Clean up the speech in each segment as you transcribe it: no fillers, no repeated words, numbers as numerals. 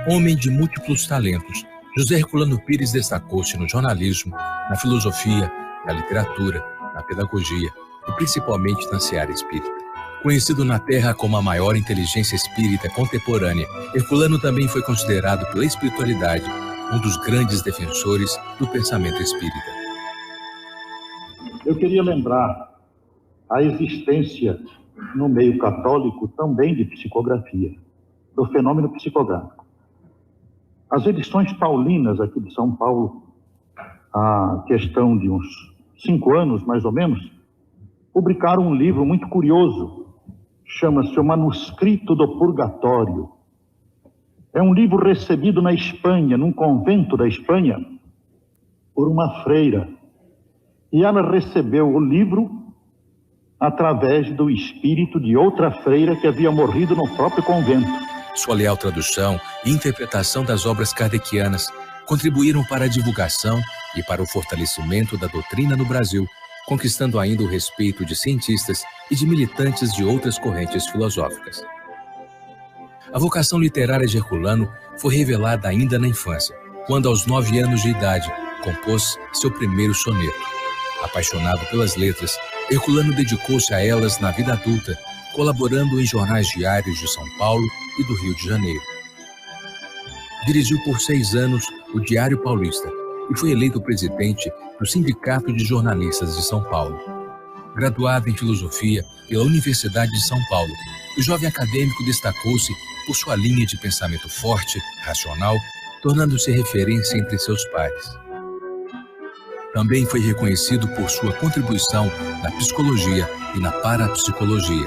Homem de múltiplos talentos, José Herculano Pires destacou-se no jornalismo, na filosofia, na literatura, na pedagogia e principalmente na seara espírita. Conhecido na Terra como a maior inteligência espírita contemporânea, Herculano também foi considerado pela espiritualidade um dos grandes defensores do pensamento espírita. Eu queria lembrar a existência no meio católico também de psicografia, do fenômeno psicográfico. As edições paulinas aqui de São Paulo, há questão de uns 5 anos, mais ou menos, publicaram um livro muito curioso, chama-se O Manuscrito do Purgatório. É um livro recebido na Espanha, num convento da Espanha, por uma freira. E ela recebeu o livro através do espírito de outra freira que havia morrido no próprio convento. Sua leal tradução e interpretação das obras kardecianas contribuíram para a divulgação e para o fortalecimento da doutrina no Brasil, conquistando ainda o respeito de cientistas e de militantes de outras correntes filosóficas. A vocação literária de Herculano foi revelada ainda na infância, quando aos 9 anos de idade compôs seu primeiro soneto. Apaixonado pelas letras, Herculano dedicou-se a elas na vida adulta, colaborando em jornais diários de São Paulo e do Rio de Janeiro. Dirigiu por 6 anos o Diário Paulista e foi eleito presidente do Sindicato de Jornalistas de São Paulo. Graduado em Filosofia pela Universidade de São Paulo, o jovem acadêmico destacou-se por sua linha de pensamento forte, racional, tornando-se referência entre seus pares. Também foi reconhecido por sua contribuição na psicologia e na parapsicologia,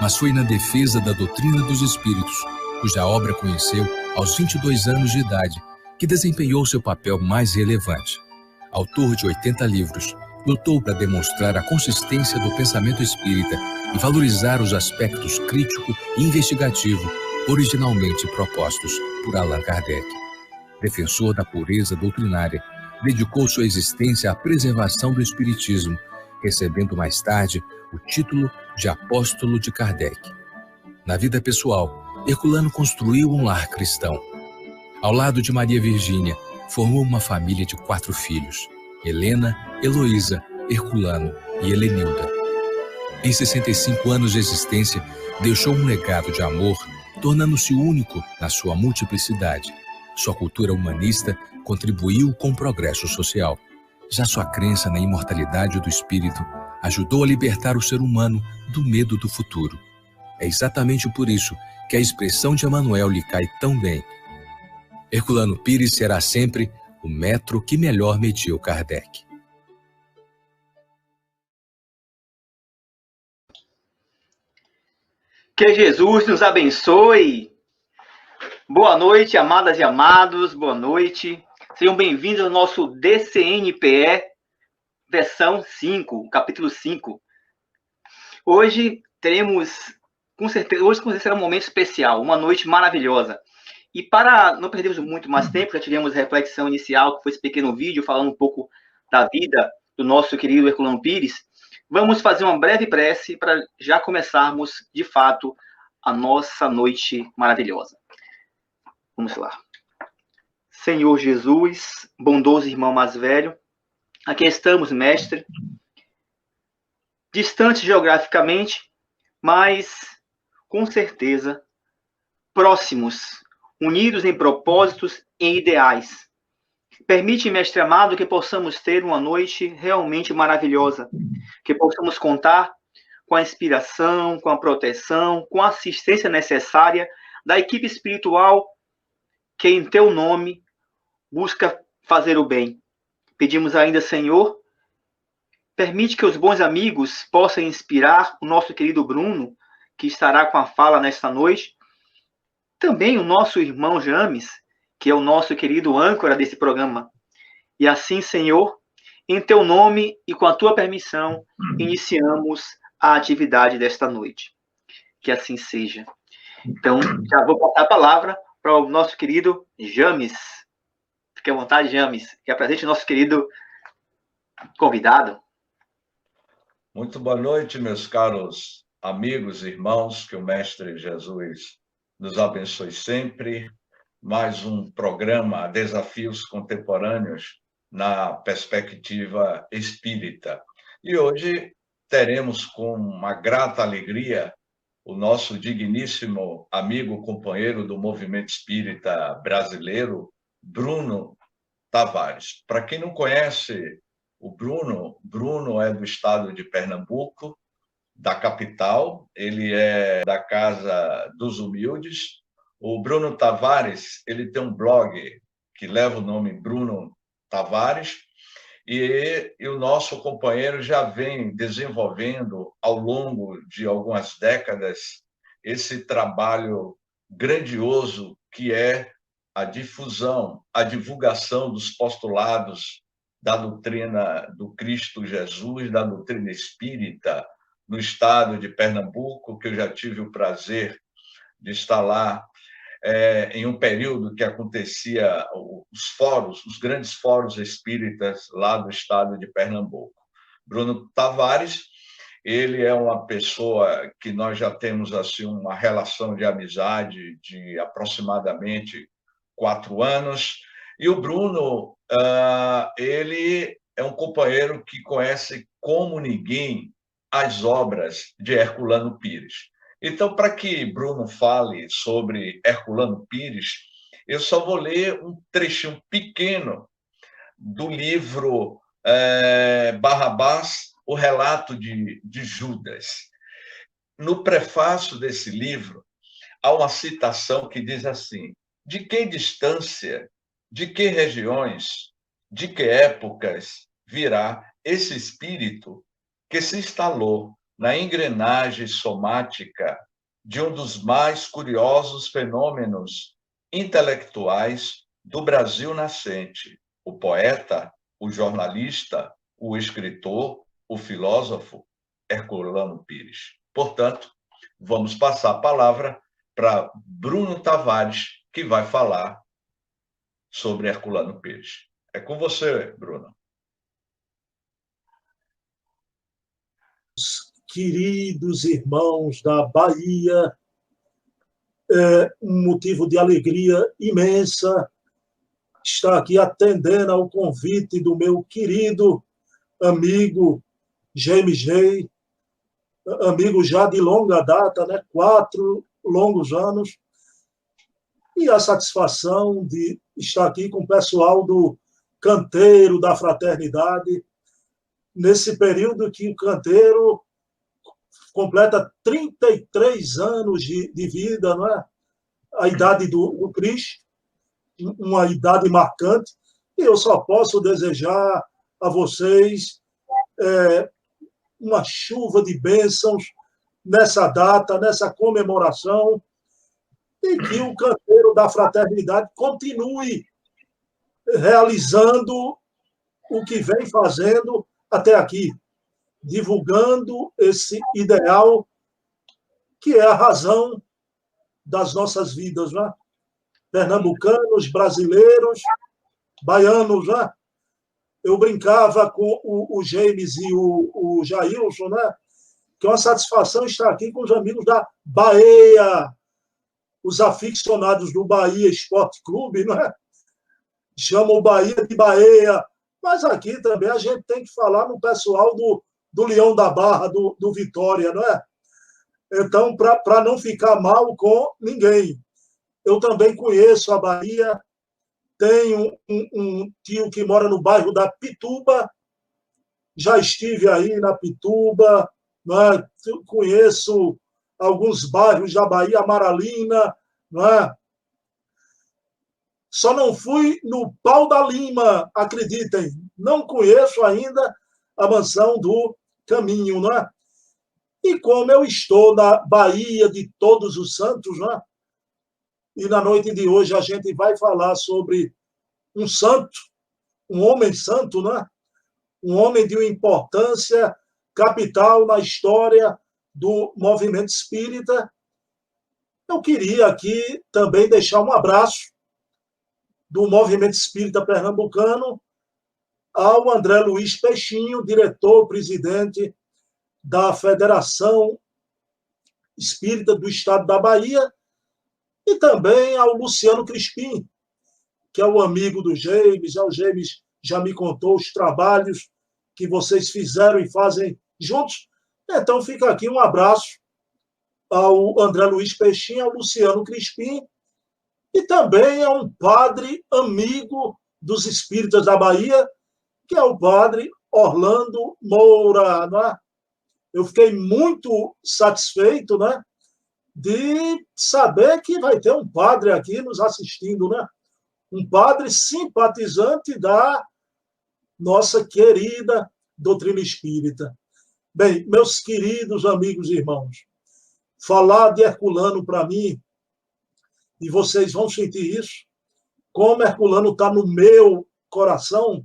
mas foi na defesa da doutrina dos espíritos, cuja obra conheceu aos 22 anos de idade, que desempenhou seu papel mais relevante. Autor de 80 livros, lutou para demonstrar a consistência do pensamento espírita e valorizar os aspectos crítico e investigativo originalmente propostos por Allan Kardec. Defensor da pureza doutrinária, dedicou sua existência à preservação do espiritismo, recebendo mais tarde o título de Apóstolo de Kardec. Na vida pessoal, Herculano construiu um lar cristão. Ao lado de Maria Virgínia, formou uma família de 4 filhos: Helena, Heloísa, Herculano e Helenilda. Em 65 anos de existência, deixou um legado de amor, tornando-se único na sua multiplicidade. Sua cultura humanista contribuiu com o progresso social. Já sua crença na imortalidade do espírito ajudou a libertar o ser humano do medo do futuro. É exatamente por isso que a expressão de Emmanuel lhe cai tão bem. Herculano Pires será sempre o metro que melhor mediu Kardec. Que Jesus nos abençoe. Boa noite, amadas e amados, boa noite. Sejam bem-vindos ao nosso DCNPE, versão 5, capítulo 5. Hoje será um momento especial, uma noite maravilhosa. E para não perdermos muito mais tempo, já tivemos a reflexão inicial, que foi esse pequeno vídeo falando um pouco da vida do nosso querido Herculano Pires. Vamos fazer uma breve prece para já começarmos, de fato, a nossa noite maravilhosa. Vamos lá. Senhor Jesus, bondoso irmão mais velho, aqui estamos, mestre, distantes geograficamente, mas, com certeza, próximos, unidos em propósitos e ideais. Permite, mestre amado, que possamos ter uma noite realmente maravilhosa, que possamos contar com a inspiração, com a proteção, com a assistência necessária da equipe espiritual que, em teu nome, busca fazer o bem. Pedimos ainda, Senhor, permite que os bons amigos possam inspirar o nosso querido Bruno, que estará com a fala nesta noite, também o nosso irmão James, que é o nosso querido âncora desse programa. E assim, Senhor, em teu nome e com a tua permissão, iniciamos a atividade desta noite. Que assim seja. Então, já vou passar a palavra para o nosso querido James. Fique à vontade, James, que apresente o nosso querido convidado. Muito boa noite, meus caros amigos e irmãos, que o Mestre Jesus nos abençoe sempre, mais um programa Desafios Contemporâneos na Perspectiva Espírita. E hoje teremos com uma grata alegria o nosso digníssimo amigo, companheiro do movimento espírita brasileiro, Bruno Tavares. Para quem não conhece o Bruno é do estado de Pernambuco, da capital, ele é da Casa dos Humildes. O Bruno Tavares, ele tem um blog que leva o nome Bruno Tavares, e o nosso companheiro já vem desenvolvendo, ao longo de algumas décadas, esse trabalho grandioso que é a difusão, a divulgação dos postulados da doutrina do Cristo Jesus, da doutrina espírita, no estado de Pernambuco, que eu já tive o prazer de estar lá em um período que acontecia os grandes fóruns espíritas lá do estado de Pernambuco. Bruno Tavares, ele é uma pessoa que nós já temos assim uma relação de amizade de aproximadamente 4 anos, e o Bruno, ele é um companheiro que conhece como ninguém as obras de Herculano Pires. Então, para que Bruno fale sobre Herculano Pires, eu só vou ler um trechinho pequeno do livro Barrabás, o relato de Judas. No prefácio desse livro, há uma citação que diz assim: de que distância, de que regiões, de que épocas virá esse espírito que se instalou na engrenagem somática de um dos mais curiosos fenômenos intelectuais do Brasil nascente, o poeta, o jornalista, o escritor, o filósofo Herculano Pires. Portanto, vamos passar a palavra para Bruno Tavares, que vai falar sobre Herculano Pires. É com você, Bruno. Queridos irmãos da Bahia, é um motivo de alegria imensa estar aqui atendendo ao convite do meu querido amigo James J., amigo já de longa data, né? 4 longos anos, e a satisfação de estar aqui com o pessoal do Canteiro da Fraternidade, nesse período que o Canteiro completa 33 anos de vida, não é? A idade do Cristo, uma idade marcante, e eu só posso desejar a vocês uma chuva de bênçãos nessa data, nessa comemoração, e que o Canteiro da Fraternidade continue realizando o que vem fazendo até aqui, divulgando esse ideal que é a razão das nossas vidas, né? Pernambucanos, brasileiros, baianos, né? Eu brincava com o James e o Jailson, né? Que é uma satisfação estar aqui com os amigos da Bahia, os aficionados do Bahia Esporte Clube, né? Chamam o Bahia de Bahia, mas aqui também a gente tem que falar no pessoal do Leão da Barra, do Vitória, não é? Então, para não ficar mal com ninguém. Eu também conheço a Bahia, tenho um tio que mora no bairro da Pituba, já estive aí na Pituba, não é? Conheço alguns bairros da Bahia, Amaralina, não é? Só não fui no Pau da Lima, acreditem, não conheço ainda a mansão do Caminho, não é? E como eu estou na Bahia de Todos os Santos, não é? E na noite de hoje a gente vai falar sobre um santo, um homem santo, né? Um homem de uma importância capital na história do movimento espírita. Eu queria aqui também deixar um abraço do movimento espírita pernambucano ao André Luiz Peixinho, diretor-presidente da Federação Espírita do Estado da Bahia, E também ao Luciano Crispim, que é o amigo do James. O James já me contou os trabalhos que vocês fizeram e fazem juntos. Então fica aqui um abraço ao André Luiz Peixinho, ao Luciano Crispim, e também a um padre amigo dos espíritas da Bahia, que é o padre Orlando Moura. Né? Eu fiquei muito satisfeito, né, de saber que vai ter um padre aqui nos assistindo, né? Um padre simpatizante da nossa querida doutrina espírita. Bem, meus queridos amigos e irmãos, falar de Herculano para mim, e vocês vão sentir isso, como Herculano está no meu coração,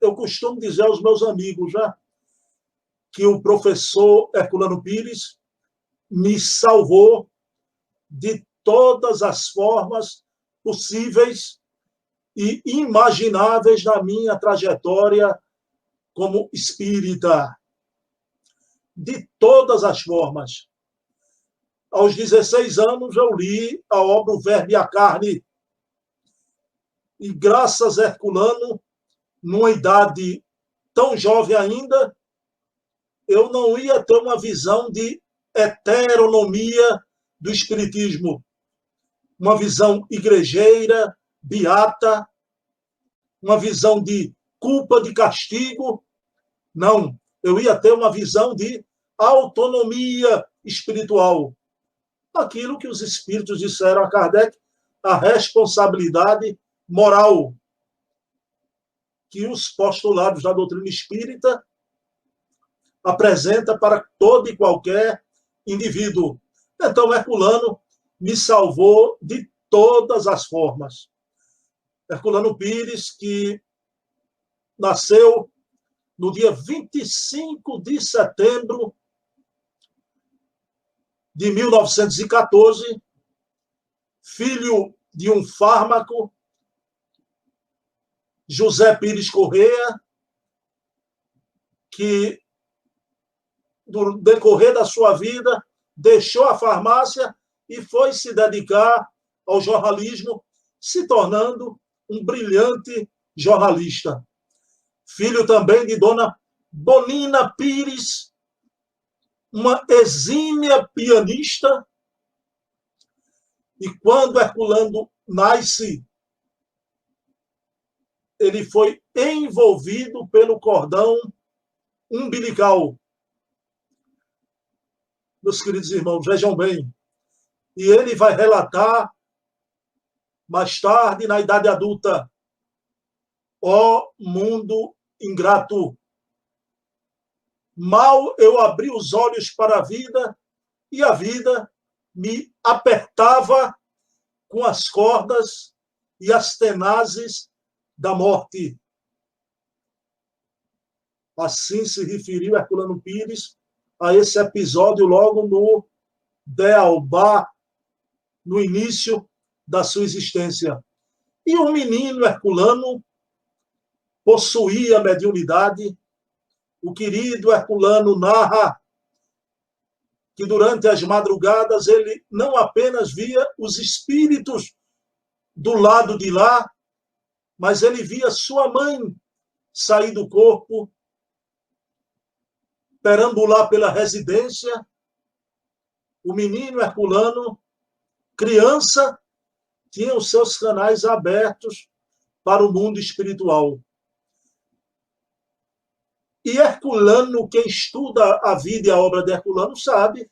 eu costumo dizer aos meus amigos, né, que o professor Herculano Pires me salvou de todas as formas possíveis e imagináveis na minha trajetória como espírita. De todas as formas. Aos 16 anos, eu li a obra O Verbo e a Carne. E graças a Herculano, numa idade tão jovem ainda, eu não ia ter uma visão de heteronomia do espiritismo, uma visão igrejeira, beata, uma visão de culpa, de castigo. Não, eu ia ter uma visão de autonomia espiritual. Aquilo que os espíritos disseram a Kardec, a responsabilidade moral que os postulados da doutrina espírita apresenta para todo e qualquer indivíduo. Então, Herculano me salvou de todas as formas. Herculano Pires, que nasceu no dia 25 de setembro de 1914, filho de um fármaco, José Pires Correia, que, no decorrer da sua vida, deixou a farmácia e foi se dedicar ao jornalismo, se tornando um brilhante jornalista. Filho também de dona Bonina Pires, uma exímia pianista. E quando Herculano nasce, ele foi envolvido pelo cordão umbilical. Meus queridos irmãos, vejam bem. E ele vai relatar, mais tarde, na idade adulta, ó mundo ingrato. Mal eu abri os olhos para a vida, e a vida me apertava com as cordas e as tenazes da morte. Assim se referiu Herculano Pires a esse episódio logo no Dealbá, no início da sua existência. E o menino Herculano possuía mediunidade. O querido Herculano narra que durante as madrugadas ele não apenas via os espíritos do lado de lá, mas ele via sua mãe sair do corpo, perambular pela residência. O menino Herculano, criança, tinha os seus canais abertos para o mundo espiritual. E Herculano, quem estuda a vida e a obra de Herculano, sabe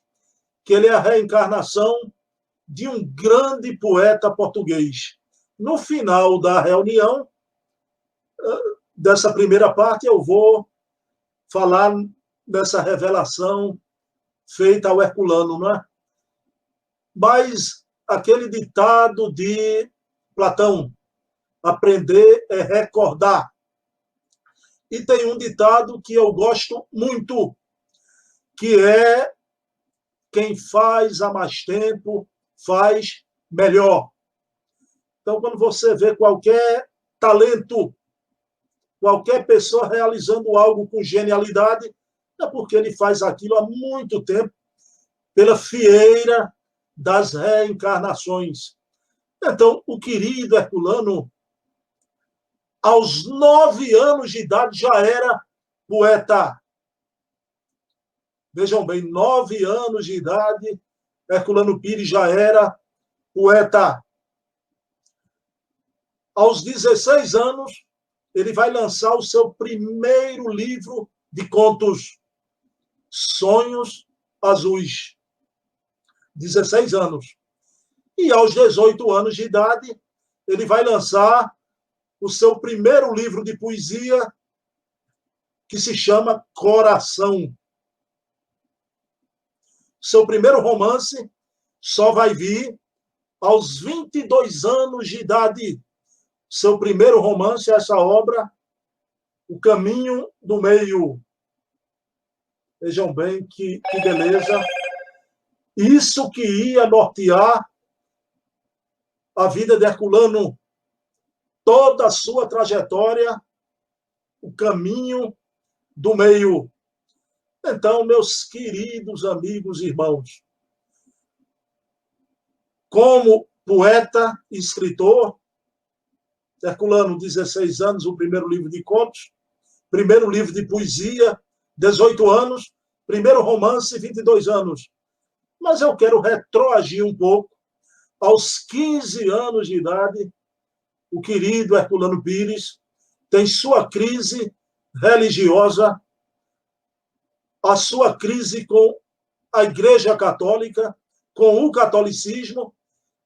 que ele é a reencarnação de um grande poeta português. No final da reunião, dessa primeira parte, eu vou falar dessa revelação feita ao Herculano, não é? Mas aquele ditado de Platão, aprender é recordar. E tem um ditado que eu gosto muito, que é: quem faz há mais tempo, faz melhor. Então, quando você vê qualquer talento, qualquer pessoa realizando algo com genialidade, é porque ele faz aquilo há muito tempo, pela fieira das reencarnações. Então, o querido Herculano, aos 9 anos de idade, já era poeta. Vejam bem, 9 anos de idade, Herculano Pires já era poeta. Aos 16 anos, ele vai lançar o seu primeiro livro de contos, Sonhos Azuis. 16 anos. E aos 18 anos de idade, ele vai lançar o seu primeiro livro de poesia, que se chama Coração. Seu primeiro romance só vai vir aos 22 anos de idade. Seu primeiro romance, essa obra, O Caminho do Meio. Vejam bem que beleza. Isso que ia nortear a vida de Herculano, toda a sua trajetória, o caminho do meio. Então, meus queridos amigos e irmãos, como poeta e escritor, Herculano, 16 anos, o primeiro livro de contos, primeiro livro de poesia, 18 anos, primeiro romance, 22 anos. Mas eu quero retroagir um pouco. Aos 15 anos de idade, o querido Herculano Pires tem sua crise religiosa, a sua crise com a Igreja Católica, com o catolicismo,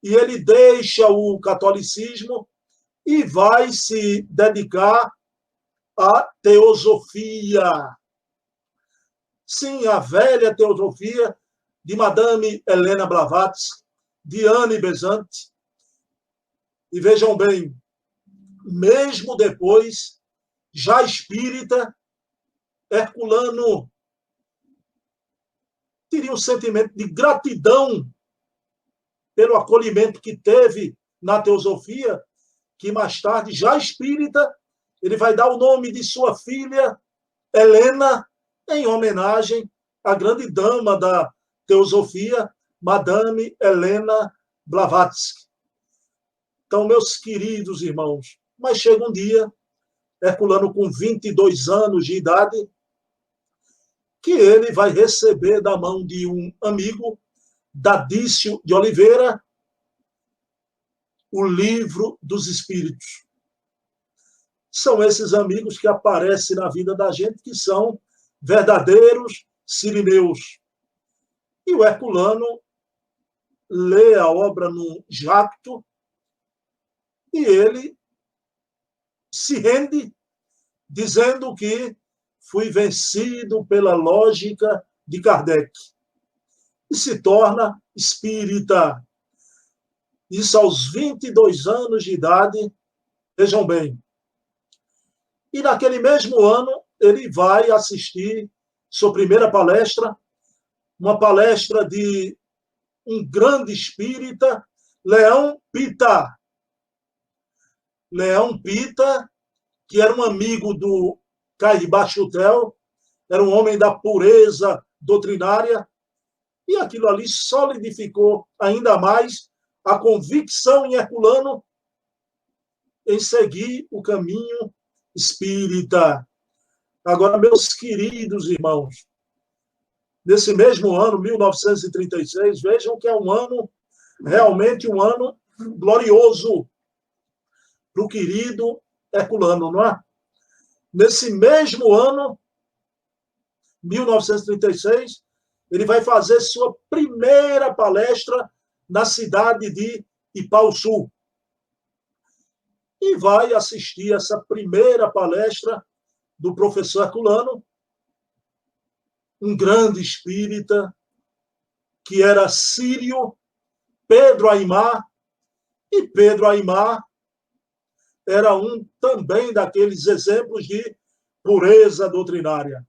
e ele deixa o catolicismo e vai se dedicar à teosofia. Sim, a velha teosofia de Madame Helena Blavatsky, de Anne Besant. E vejam bem, mesmo depois, já espírita, Herculano teria um sentimento de gratidão pelo acolhimento que teve na teosofia, que mais tarde, já espírita, ele vai dar o nome de sua filha, Helena, em homenagem à grande dama da teosofia, Madame Helena Blavatsky. Então, meus queridos irmãos, mas chega um dia, Herculano com 22 anos de idade, que ele vai receber da mão de um amigo, Dadício de Oliveira, o Livro dos Espíritos. São esses amigos que aparecem na vida da gente, que são verdadeiros sirineus. E o Herculano lê a obra no jacto e ele se rende, dizendo que fui vencido pela lógica de Kardec. E se torna espírita. Isso aos 22 anos de idade, vejam bem. E naquele mesmo ano, ele vai assistir sua primeira palestra, uma palestra de um grande espírita, Leão Pita. Leão Pita, que era um amigo do Caïba Chutel, era um homem da pureza doutrinária, e aquilo ali solidificou ainda mais a convicção em Herculano em seguir o caminho espírita. Agora, meus queridos irmãos, nesse mesmo ano, 1936, vejam que é um ano, realmente um ano glorioso para o querido Herculano, não é? Nesse mesmo ano, 1936, ele vai fazer sua primeira palestra na cidade de Ipauçu. E vai assistir essa primeira palestra do professor Herculano, um grande espírita, que era sírio, Pedro Aimar, e Pedro Aimar era um também daqueles exemplos de pureza doutrinária.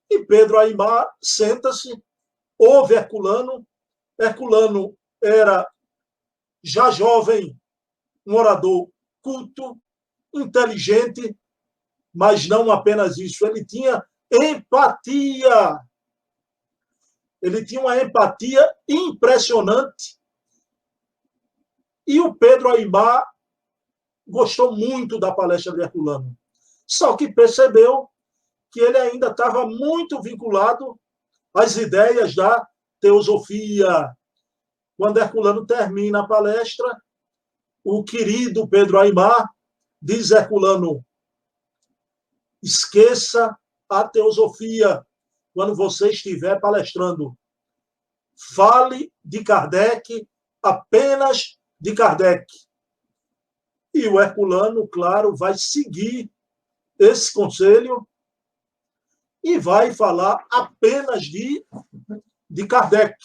E Pedro Aimar senta-se, ouve Herculano. Herculano era, já jovem, um orador culto, inteligente, mas não apenas isso, ele tinha empatia. Ele tinha uma empatia impressionante E o Pedro Aimar gostou muito da palestra de Herculano, só que percebeu que ele ainda estava muito vinculado às ideias da teosofia. Quando Herculano termina a palestra, o querido Pedro Aimar diz a Herculano: esqueça a teosofia quando você estiver palestrando. Fale de Kardec, apenas de Kardec. E o Herculano, claro, vai seguir esse conselho e vai falar apenas de Kardec.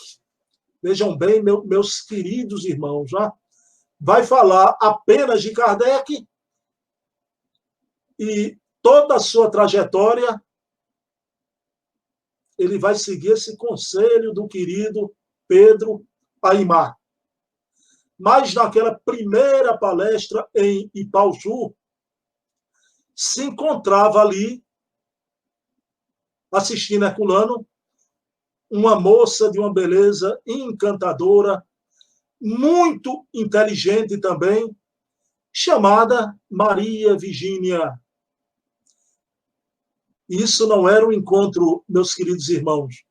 Vejam bem, meus queridos irmãos, já vai falar apenas de Kardec e toda a sua trajetória ele vai seguir esse conselho do querido Pedro Aimar. Mas naquela primeira palestra em Ipauçu, se encontrava ali, assistindo Herculano, uma moça de uma beleza encantadora, muito inteligente também, chamada Maria Virgínia. Isso não era um encontro, meus queridos irmãos,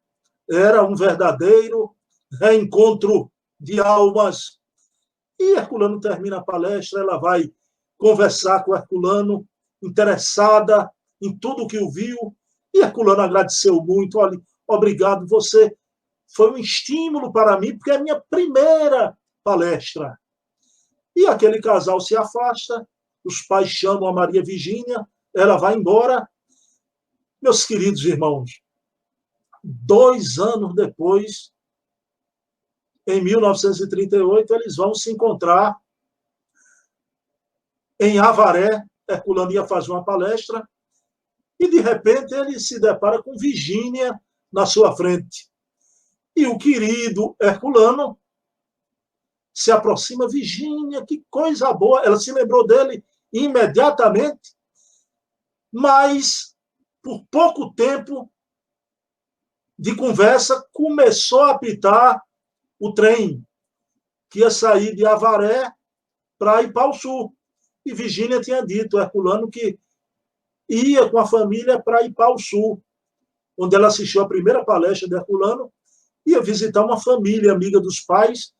era um verdadeiro reencontro de almas. E Herculano termina a palestra, ela vai conversar com Herculano, interessada em tudo que o viu, e Herculano agradeceu muito. Olha, obrigado, você foi um estímulo para mim, porque é a minha primeira palestra. E aquele casal se afasta, os pais chamam a Maria Virgínia, ela vai embora. Meus queridos irmãos, 2 anos depois, em 1938, eles vão se encontrar em Avaré. Herculano ia fazer uma palestra e, de repente, ele se depara com Virgínia na sua frente. E o querido Herculano se aproxima. Virgínia, que coisa boa! Ela se lembrou dele imediatamente, mas, por pouco tempo de conversa, começou a apitar o trem que ia sair de Avaré para Ipauçu. E Virgínia tinha dito a Herculano que ia com a família para Ipauçu, onde ela assistiu a primeira palestra de Herculano, ia visitar uma família amiga dos pais,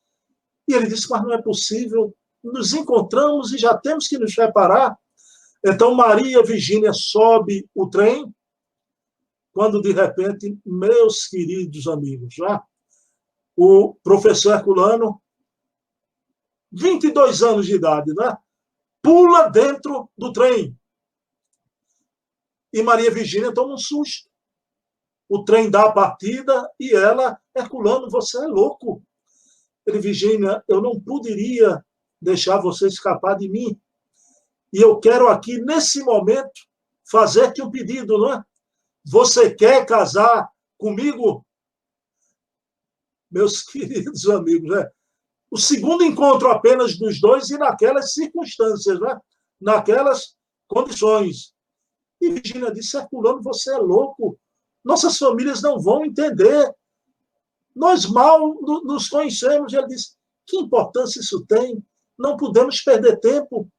e ele disse: mas não é possível, nos encontramos e já temos que nos separar. Então Maria Virgínia sobe o trem, quando de repente, meus queridos amigos, já, o professor Herculano, 22 anos de idade, né, pula dentro do trem. E Maria Virgínia toma um susto. O trem dá a partida e ela: Herculano, você é louco. Ele: Virgínia, eu não poderia deixar você escapar de mim. E eu quero aqui, nesse momento, fazer-te um pedido, não é? Você quer casar comigo? Meus queridos amigos, né? O segundo encontro apenas dos dois e naquelas circunstâncias, né? Naquelas condições. E Virgínia disse: Herculano, você é louco. Nossas famílias não vão entender. Nós mal nos conhecemos. E ele disse: que importância isso tem? Não podemos perder tempo.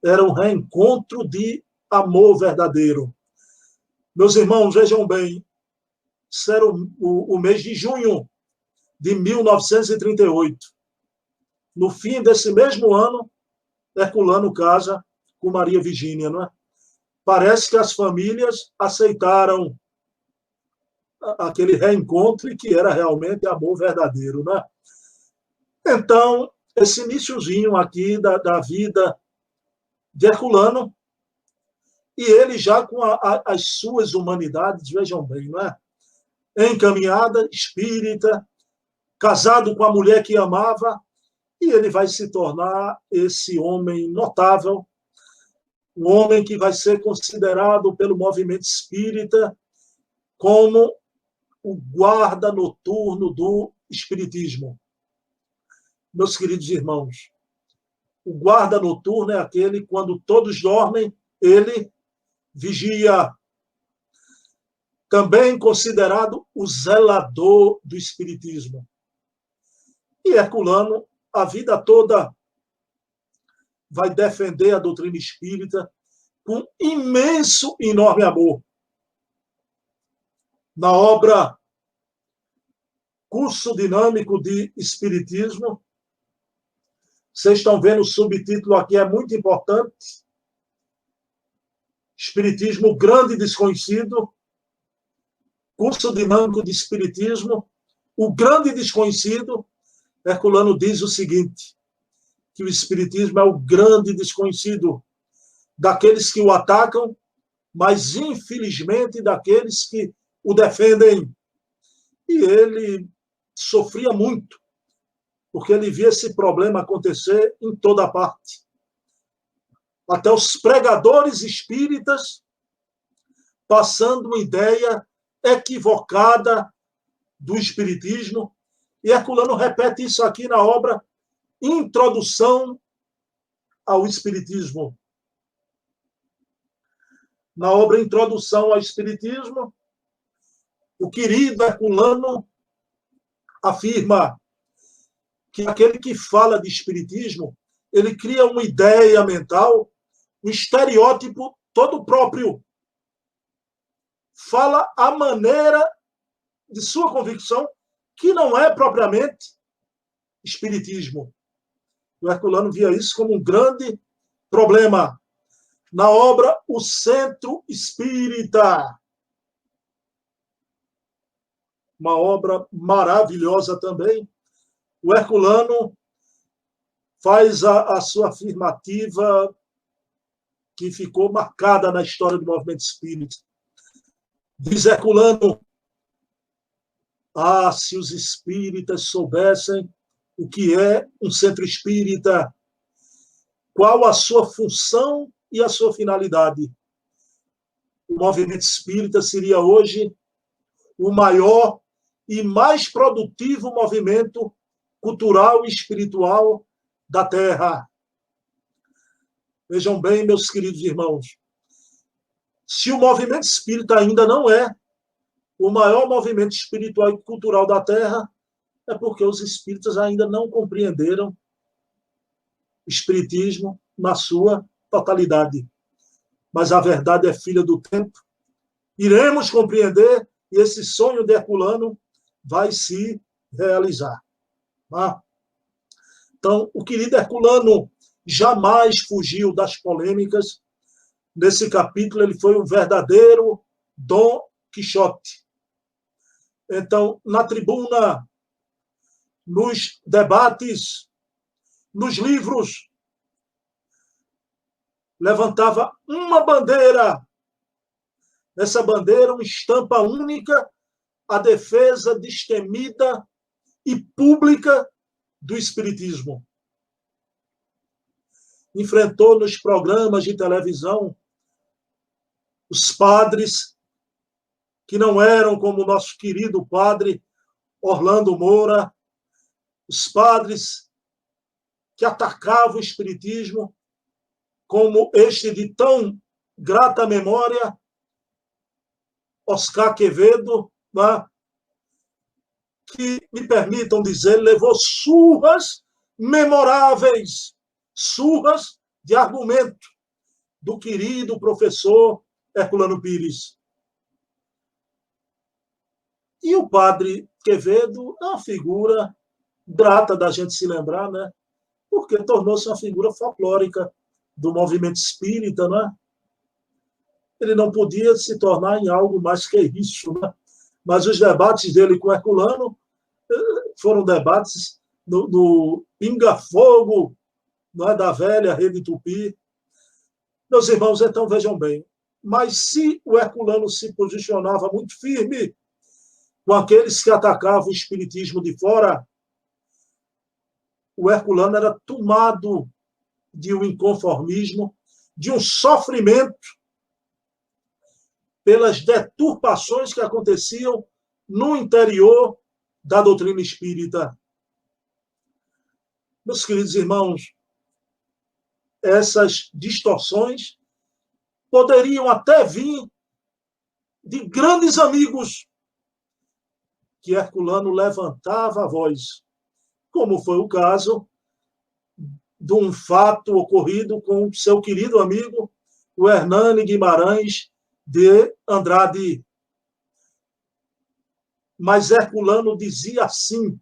Era um reencontro de amor verdadeiro. Meus irmãos, vejam bem, isso era o mês de junho de 1938. No fim desse mesmo ano, Herculano casa com Maria Virgínia, não é? Parece que as famílias aceitaram aquele reencontro e que era realmente amor verdadeiro, né? Então, esse iniciozinho aqui da vida de Herculano, e ele já com as suas humanidades, vejam bem, não é? Encaminhada, espírita, casado com a mulher que amava, e ele vai se tornar esse homem notável, um homem que vai ser considerado pelo movimento espírita como o guarda noturno do espiritismo. Meus queridos irmãos, o guarda noturno é aquele, quando todos dormem, ele vigia. Também considerado o zelador do espiritismo. E Herculano, a vida toda vai defender a doutrina espírita com imenso e enorme amor. Na obra Curso Dinâmico de Espiritismo, vocês estão vendo o subtítulo aqui, é muito importante. Espiritismo, o grande desconhecido. Curso Dinâmico de Espiritismo, o grande desconhecido. Herculano diz o seguinte, que o Espiritismo é o grande desconhecido daqueles que o atacam, mas, infelizmente, daqueles que o defendem. E ele sofria muito, porque ele via esse problema acontecer em toda parte. Até os pregadores espíritas passando uma ideia equivocada do espiritismo. E Herculano repete isso aqui na obra Introdução ao Espiritismo. Na obra Introdução ao Espiritismo, o querido Herculano afirma que aquele que fala de espiritismo, ele cria uma ideia mental, um estereótipo todo próprio. Fala a maneira de sua convicção, que não é propriamente espiritismo. O Herculano via isso como um grande problema. Na obra O Centro Espírita, uma obra maravilhosa também, o Herculano faz a sua afirmativa que ficou marcada na história do movimento espírita. Diz Herculano: se os espíritas soubessem o que é um centro espírita, qual a sua função e a sua finalidade. O movimento espírita seria hoje o maior e mais produtivo movimento cultural e espiritual da Terra. Vejam bem, meus queridos irmãos, se o movimento espírita ainda não é o maior movimento espiritual e cultural da Terra, é porque os espíritas ainda não compreenderam o espiritismo na sua totalidade. Mas a verdade é filha do tempo. Iremos compreender e esse sonho de Herculano vai se realizar. Tá? Então, o querido Herculano jamais fugiu das polêmicas. Nesse capítulo, ele foi um verdadeiro Dom Quixote. Então, na tribuna, nos debates, nos livros, levantava uma bandeira. Essa bandeira, uma estampa única, a defesa destemida e pública do espiritismo. Enfrentou nos programas de televisão os padres que não eram como o nosso querido padre Orlando Moura, os padres que atacavam o espiritismo, como este de tão grata memória, Oscar Quevedo, né? Que, me permitam dizer, levou surras memoráveis, surras de argumento do querido professor Herculano Pires. E o padre Quevedo é uma figura grata da gente se lembrar, né? Porque tornou-se uma figura folclórica do movimento espírita, né? Ele não podia se tornar em algo mais que isso, né? Mas os debates dele com Herculano foram debates no pinga-fogo, não é, da velha Rede Tupi. Meus irmãos, então vejam bem, mas se o Herculano se posicionava muito firme com aqueles que atacavam o espiritismo de fora, o Herculano era tomado de um inconformismo, de um sofrimento pelas deturpações que aconteciam no interior da doutrina espírita. Meus queridos irmãos, essas distorções poderiam até vir de grandes amigos que Herculano levantava a voz, como foi o caso de um fato ocorrido com seu querido amigo, o Hernani Guimarães de Andrade. Mas Herculano dizia assim,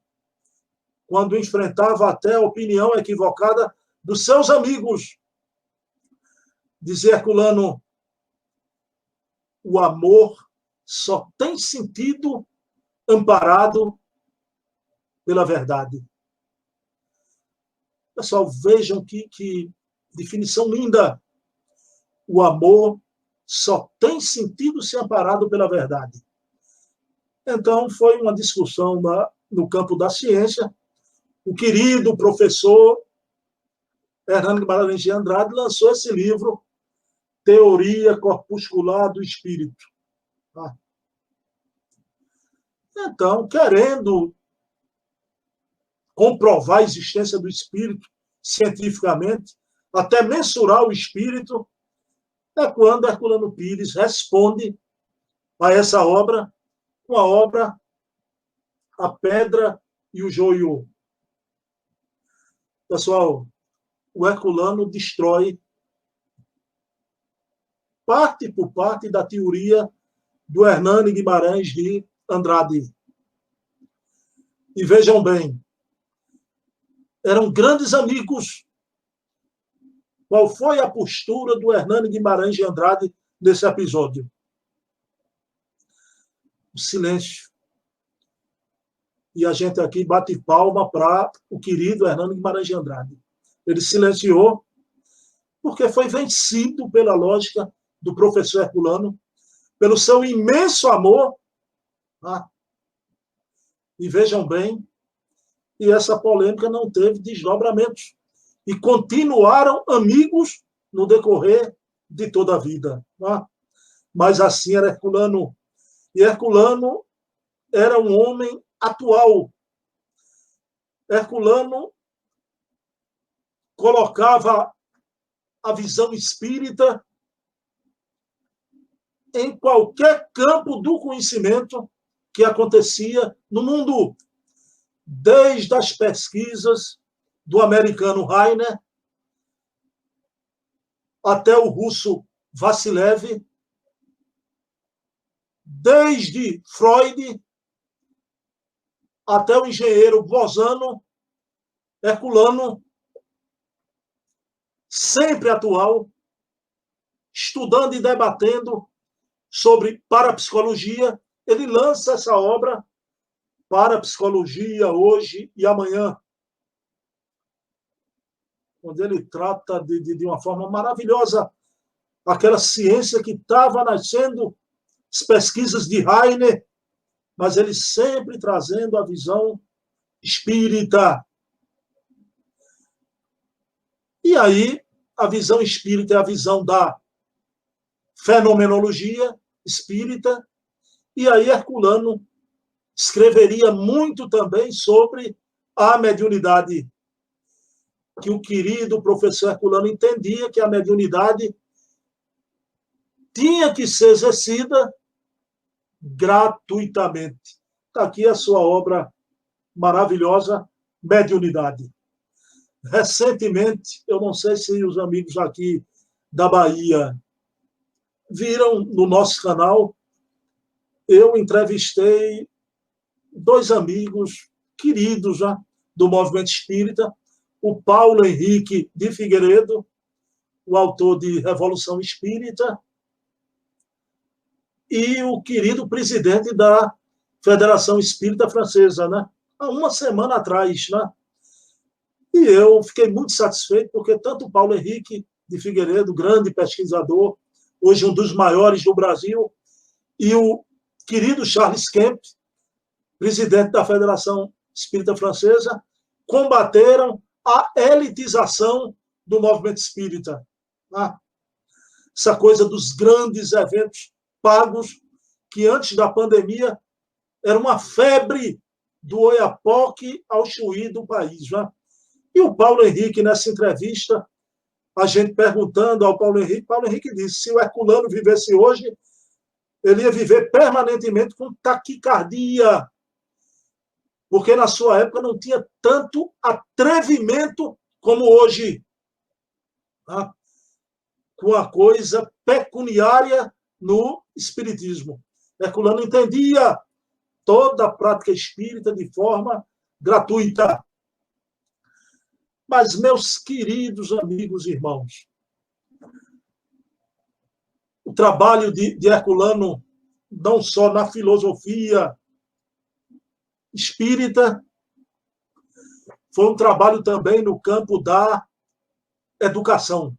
quando enfrentava até a opinião equivocada dos seus amigos. Dizia Herculano: o amor só tem sentido amparado pela verdade. Pessoal, vejam que definição linda. O amor só tem sentido se amparado pela verdade. Então, foi uma discussão no campo da ciência. O querido professor Hernani Guimarães de Andrade lançou esse livro, Teoria Corpuscular do Espírito. Então, querendo comprovar a existência do espírito cientificamente, até mensurar o espírito, é quando Herculano Pires responde a essa obra com a obra A Pedra e o Joio. Pessoal, o Herculano destrói parte por parte da teoria do Hernani Guimarães de Andrade. E vejam bem, eram grandes amigos. Qual foi a postura do Hernani Guimarães de Andrade nesse episódio? O silêncio. E a gente aqui bate palma para o querido Hernani Guimarães de Andrade. Ele silenciou porque foi vencido pela lógica do professor Herculano, pelo seu imenso amor. E vejam bem, e essa polêmica não teve desdobramentos. E continuaram amigos no decorrer de toda a vida. Mas assim era Herculano. E Herculano era um homem atual. Herculano colocava a visão espírita em qualquer campo do conhecimento que acontecia no mundo, desde as pesquisas do americano Rainer até o russo Vassilev, desde Freud até o engenheiro Bosano. Herculano, sempre atual, estudando e debatendo sobre parapsicologia. Ele lança essa obra, Parapsicologia, Hoje e Amanhã, onde ele trata de uma forma maravilhosa aquela ciência que estava nascendo, as pesquisas de Rainer, mas ele sempre trazendo a visão espírita. E aí, a visão espírita é a visão da fenomenologia espírita, e aí Herculano escreveria muito também sobre a mediunidade, que o querido professor Herculano entendia que a mediunidade tinha que ser exercida gratuitamente. Está aqui a sua obra maravilhosa, Mediunidade. Recentemente, eu não sei se os amigos aqui da Bahia viram no nosso canal, eu entrevistei 2 amigos queridos já do movimento espírita, o Paulo Henrique de Figueiredo, o autor de Revolução Espírita, e o querido presidente da Federação Espírita Francesa, né? Há uma semana atrás, né? E eu fiquei muito satisfeito, porque tanto o Paulo Henrique de Figueiredo, grande pesquisador, hoje um dos maiores do Brasil, e o querido Charles Kemp, presidente da Federação Espírita Francesa, combateram a elitização do movimento espírita. Essa coisa dos grandes eventos pagos, que antes da pandemia era uma febre do Oiapoque ao Chuí do país. E o Paulo Henrique, nessa entrevista, a gente perguntando ao Paulo Henrique disse: se o Herculano vivesse hoje, ele ia viver permanentemente com taquicardia, porque na sua época não tinha tanto atrevimento como hoje, tá? Com a coisa pecuniária no espiritismo. Herculano entendia toda a prática espírita de forma gratuita. Mas, meus queridos amigos e irmãos, o trabalho de Herculano, não só na filosofia espírita, foi um trabalho também no campo da educação.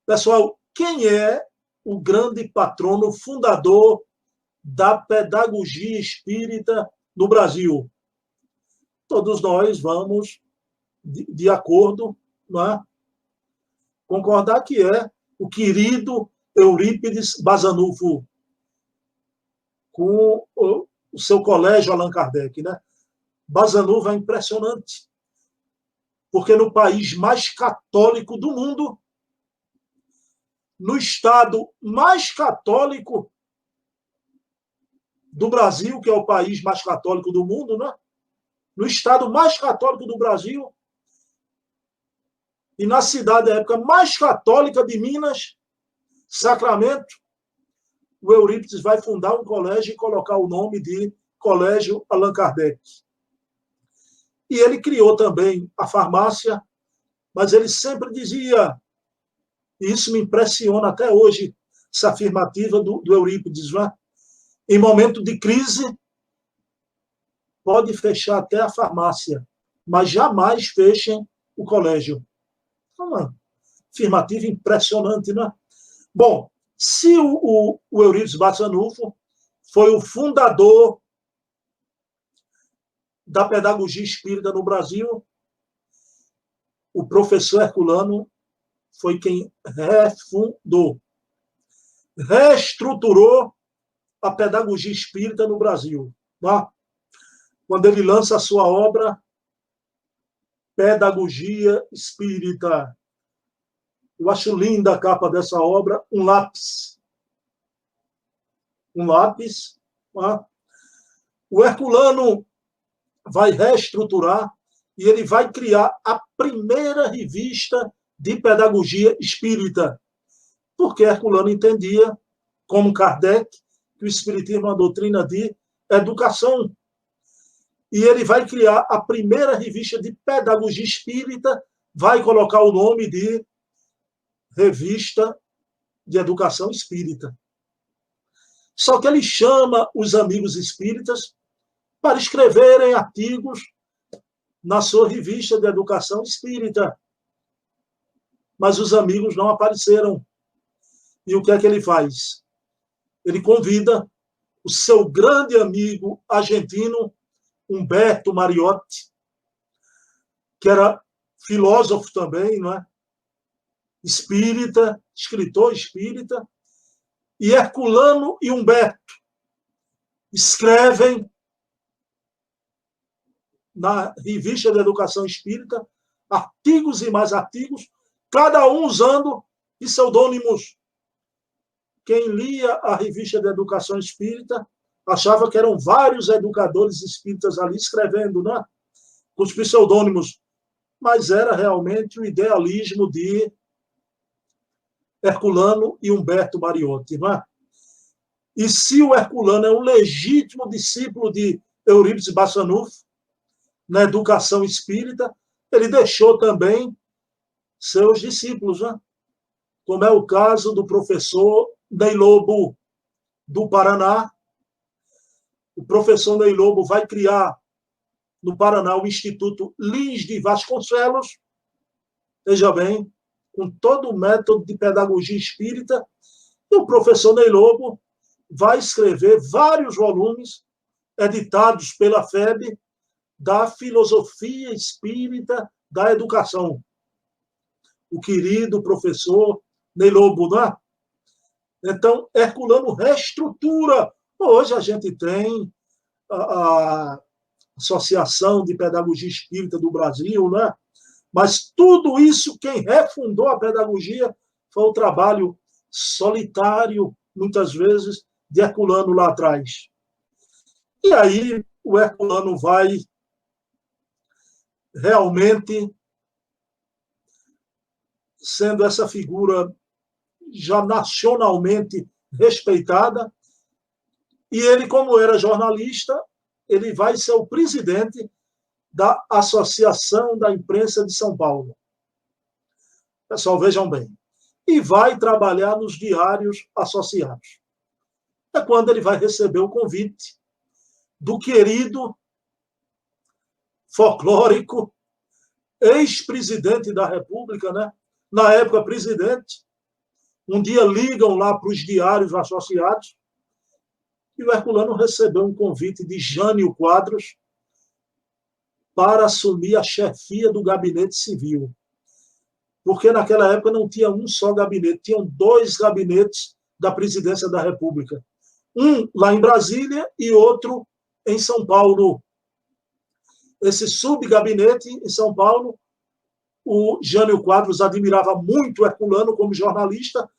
Pessoal, quem é o grande patrono fundador da pedagogia espírita no Brasil? Todos nós vamos, de acordo, não é? Concordar que é o querido Eurípides Basanufo, com o seu colégio Allan Kardec, né? Basanufo é impressionante, porque no país mais católico do mundo, no estado mais católico do Brasil, que é o país mais católico do mundo, né? No estado mais católico do Brasil, e na cidade, da época, mais católica de Minas, Sacramento, o Eurípides vai fundar um colégio e colocar o nome de Colégio Allan Kardec. E ele criou também a farmácia, mas ele sempre dizia, e isso me impressiona até hoje, essa afirmativa do Eurípides, né? Em momento de crise, pode fechar até a farmácia, mas jamais fechem o colégio. Uma afirmativa impressionante, né? Bom, se o Eurípides Basanufo foi o fundador da pedagogia espírita no Brasil, o professor Herculano foi quem refundou, reestruturou a pedagogia espírita no Brasil. Tá? Quando ele lança a sua obra Pedagogia Espírita. Eu acho linda a capa dessa obra, um lápis. Um lápis. Tá? O Herculano vai reestruturar e ele vai criar a primeira revista de pedagogia espírita. Porque Herculano entendia, como Kardec, que o espiritismo é uma doutrina de educação. E ele vai criar a primeira revista de pedagogia espírita, vai colocar o nome de Revista de Educação Espírita. Só que ele chama os amigos espíritas para escreverem artigos na sua revista de Educação Espírita. Mas os amigos não apareceram. E o que é que ele faz? Ele convida o seu grande amigo argentino, Humberto Mariotti, que era filósofo também, não é? Espírita, escritor espírita, e Herculano e Humberto escrevem na Revista de Educação Espírita artigos e mais artigos, cada um usando pseudônimos. Quem lia a Revista de Educação Espírita achava que eram vários educadores espíritas ali escrevendo, né? Com os pseudônimos. Mas era realmente o idealismo de Herculano e Humberto Mariotti, não é? E se o Herculano é um legítimo discípulo de Eurípides Basanufo na educação espírita, ele deixou também seus discípulos, né? Como é o caso do professor Ney Lobo, do Paraná. O professor Ney Lobo vai criar no Paraná o Instituto Lins de Vasconcelos, veja bem, com todo o método de pedagogia espírita, e o professor Ney Lobo vai escrever vários volumes editados pela FEB da filosofia espírita da educação. O querido professor Ney Lobo, não é? Então, Herculano reestrutura. Hoje a gente tem a Associação de Pedagogia Espírita do Brasil, né? Mas tudo isso, quem refundou a pedagogia foi o trabalho solitário, muitas vezes, de Herculano lá atrás. E aí o Herculano vai realmente sendo essa figura já nacionalmente respeitada, e ele, como era jornalista, ele vai ser o presidente da Associação da Imprensa de São Paulo. Pessoal, vejam bem. E vai trabalhar nos diários associados. É quando ele vai receber o convite do querido, folclórico, ex-presidente da República, né? Na época presidente. Um dia ligam lá para os diários associados e o Herculano recebeu um convite de Jânio Quadros para assumir a chefia do gabinete civil. Porque naquela época não tinha um só gabinete, tinham 2 gabinetes da presidência da República. Um lá em Brasília e outro em São Paulo. Esse subgabinete em São Paulo, o Jânio Quadros admirava muito o Herculano como jornalista,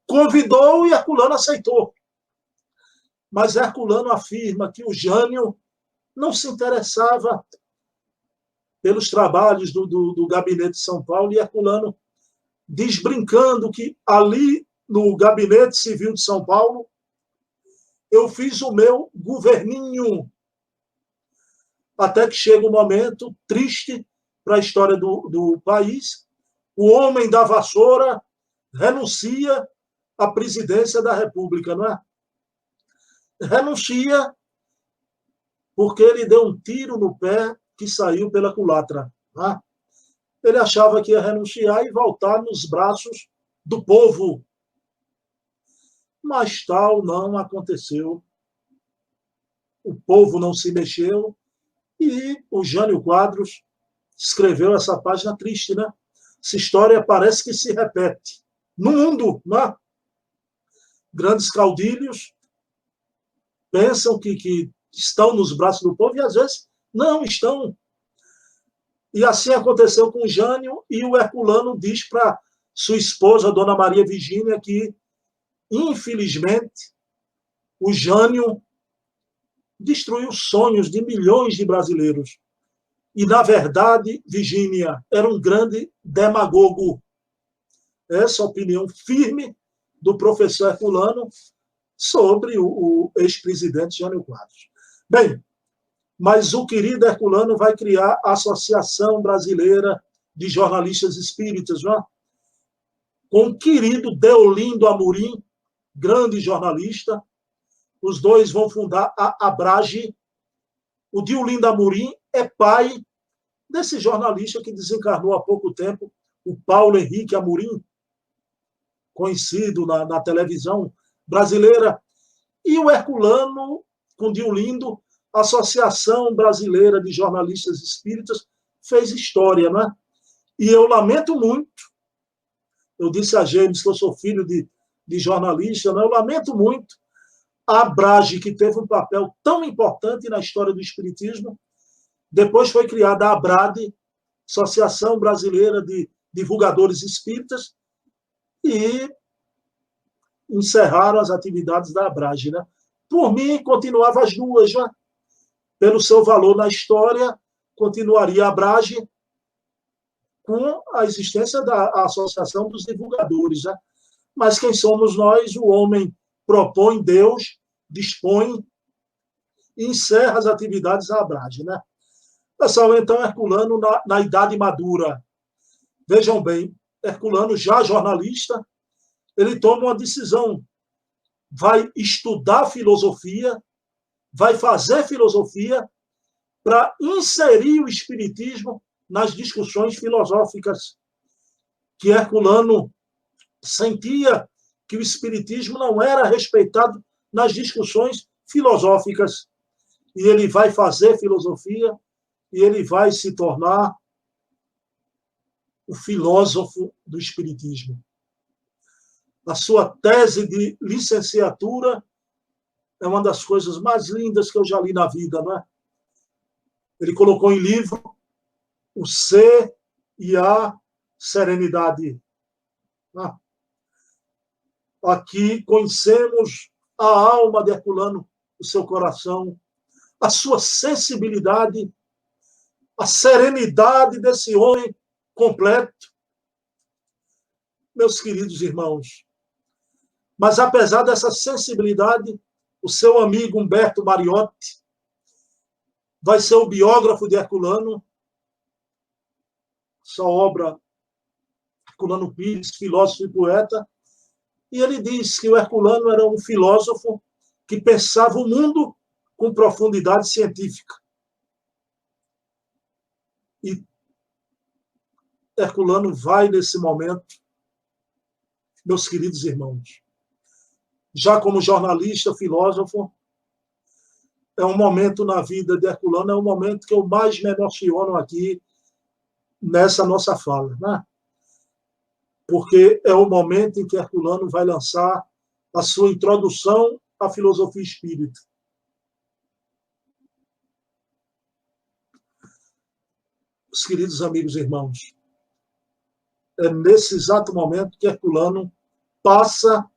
convidou e Herculano aceitou. Mas Herculano afirma que o Jânio não se interessava pelos trabalhos do gabinete de São Paulo, e Herculano diz, brincando, que ali no gabinete civil de São Paulo eu fiz o meu governinho. Até que chega um momento triste para a história do país, o homem da vassoura renuncia à presidência da República, não é? Renuncia porque ele deu um tiro no pé que saiu pela culatra. Né? Ele achava que ia renunciar e voltar nos braços do povo. Mas tal não aconteceu. O povo não se mexeu e o Jânio Quadros escreveu essa página triste, né? Essa história parece que se repete no mundo, né? Grandes caudilhos pensam que estão nos braços do povo e às vezes não estão. E assim aconteceu com o Jânio, e o Herculano diz para sua esposa, Dona Maria Virgínia, que, infelizmente, o Jânio destruiu sonhos de milhões de brasileiros. E, na verdade, Virgínia era um grande demagogo. Essa é a opinião firme do professor Herculano sobre o ex-presidente Jânio Quadros. Bem, mas o querido Herculano vai criar a Associação Brasileira de Jornalistas Espíritas, não é? Com o querido Deolindo Amorim, grande jornalista. Os dois vão fundar a Abrage. O Deolindo Amorim é pai desse jornalista que desencarnou há pouco tempo, o Paulo Henrique Amorim, conhecido na televisão brasileira. E o Herculano, com o Deolindo, a Associação Brasileira de Jornalistas Espíritas, fez história, não é? E eu lamento muito, eu disse a James que eu sou filho de jornalista, né? Eu lamento muito a Abrage, que teve um papel tão importante na história do Espiritismo. Depois foi criada a ABRADE, Associação Brasileira de Divulgadores Espíritas, e encerraram as atividades da Abrage, né? Por mim, continuava as duas, né? Pelo seu valor na história, continuaria a Abrage com a existência da Associação dos Divulgadores, né? Mas quem somos nós? O homem propõe, Deus dispõe e encerra as atividades da Abrage, né? Pessoal, então, Herculano na idade madura. Vejam bem, Herculano, já jornalista, ele toma uma decisão. Vai estudar filosofia, vai fazer filosofia para inserir o espiritismo nas discussões filosóficas, que Herculano sentia que o espiritismo não era respeitado nas discussões filosóficas. E ele vai fazer filosofia e ele vai se tornar o filósofo do espiritismo. A sua tese de licenciatura é uma das coisas mais lindas que eu já li na vida, não é? Ele colocou em livro o ser e a serenidade. Aqui conhecemos a alma de Herculano, o seu coração, a sua sensibilidade, a serenidade desse homem completo. meus queridos irmãos. Mas, apesar dessa sensibilidade, o seu amigo Humberto Mariotti vai ser o biógrafo de Herculano, sua obra Herculano Pires, filósofo e poeta, e ele diz que o Herculano era um filósofo que pensava o mundo com profundidade científica. E Herculano vai, nesse momento, meus queridos irmãos, já como jornalista, filósofo, é um momento na vida de Herculano, é um momento que eu mais me emociono aqui nessa nossa fala, né? Porque é o momento em que Herculano vai lançar a sua introdução à filosofia espírita. Os queridos amigos e irmãos, é nesse exato momento que Herculano passa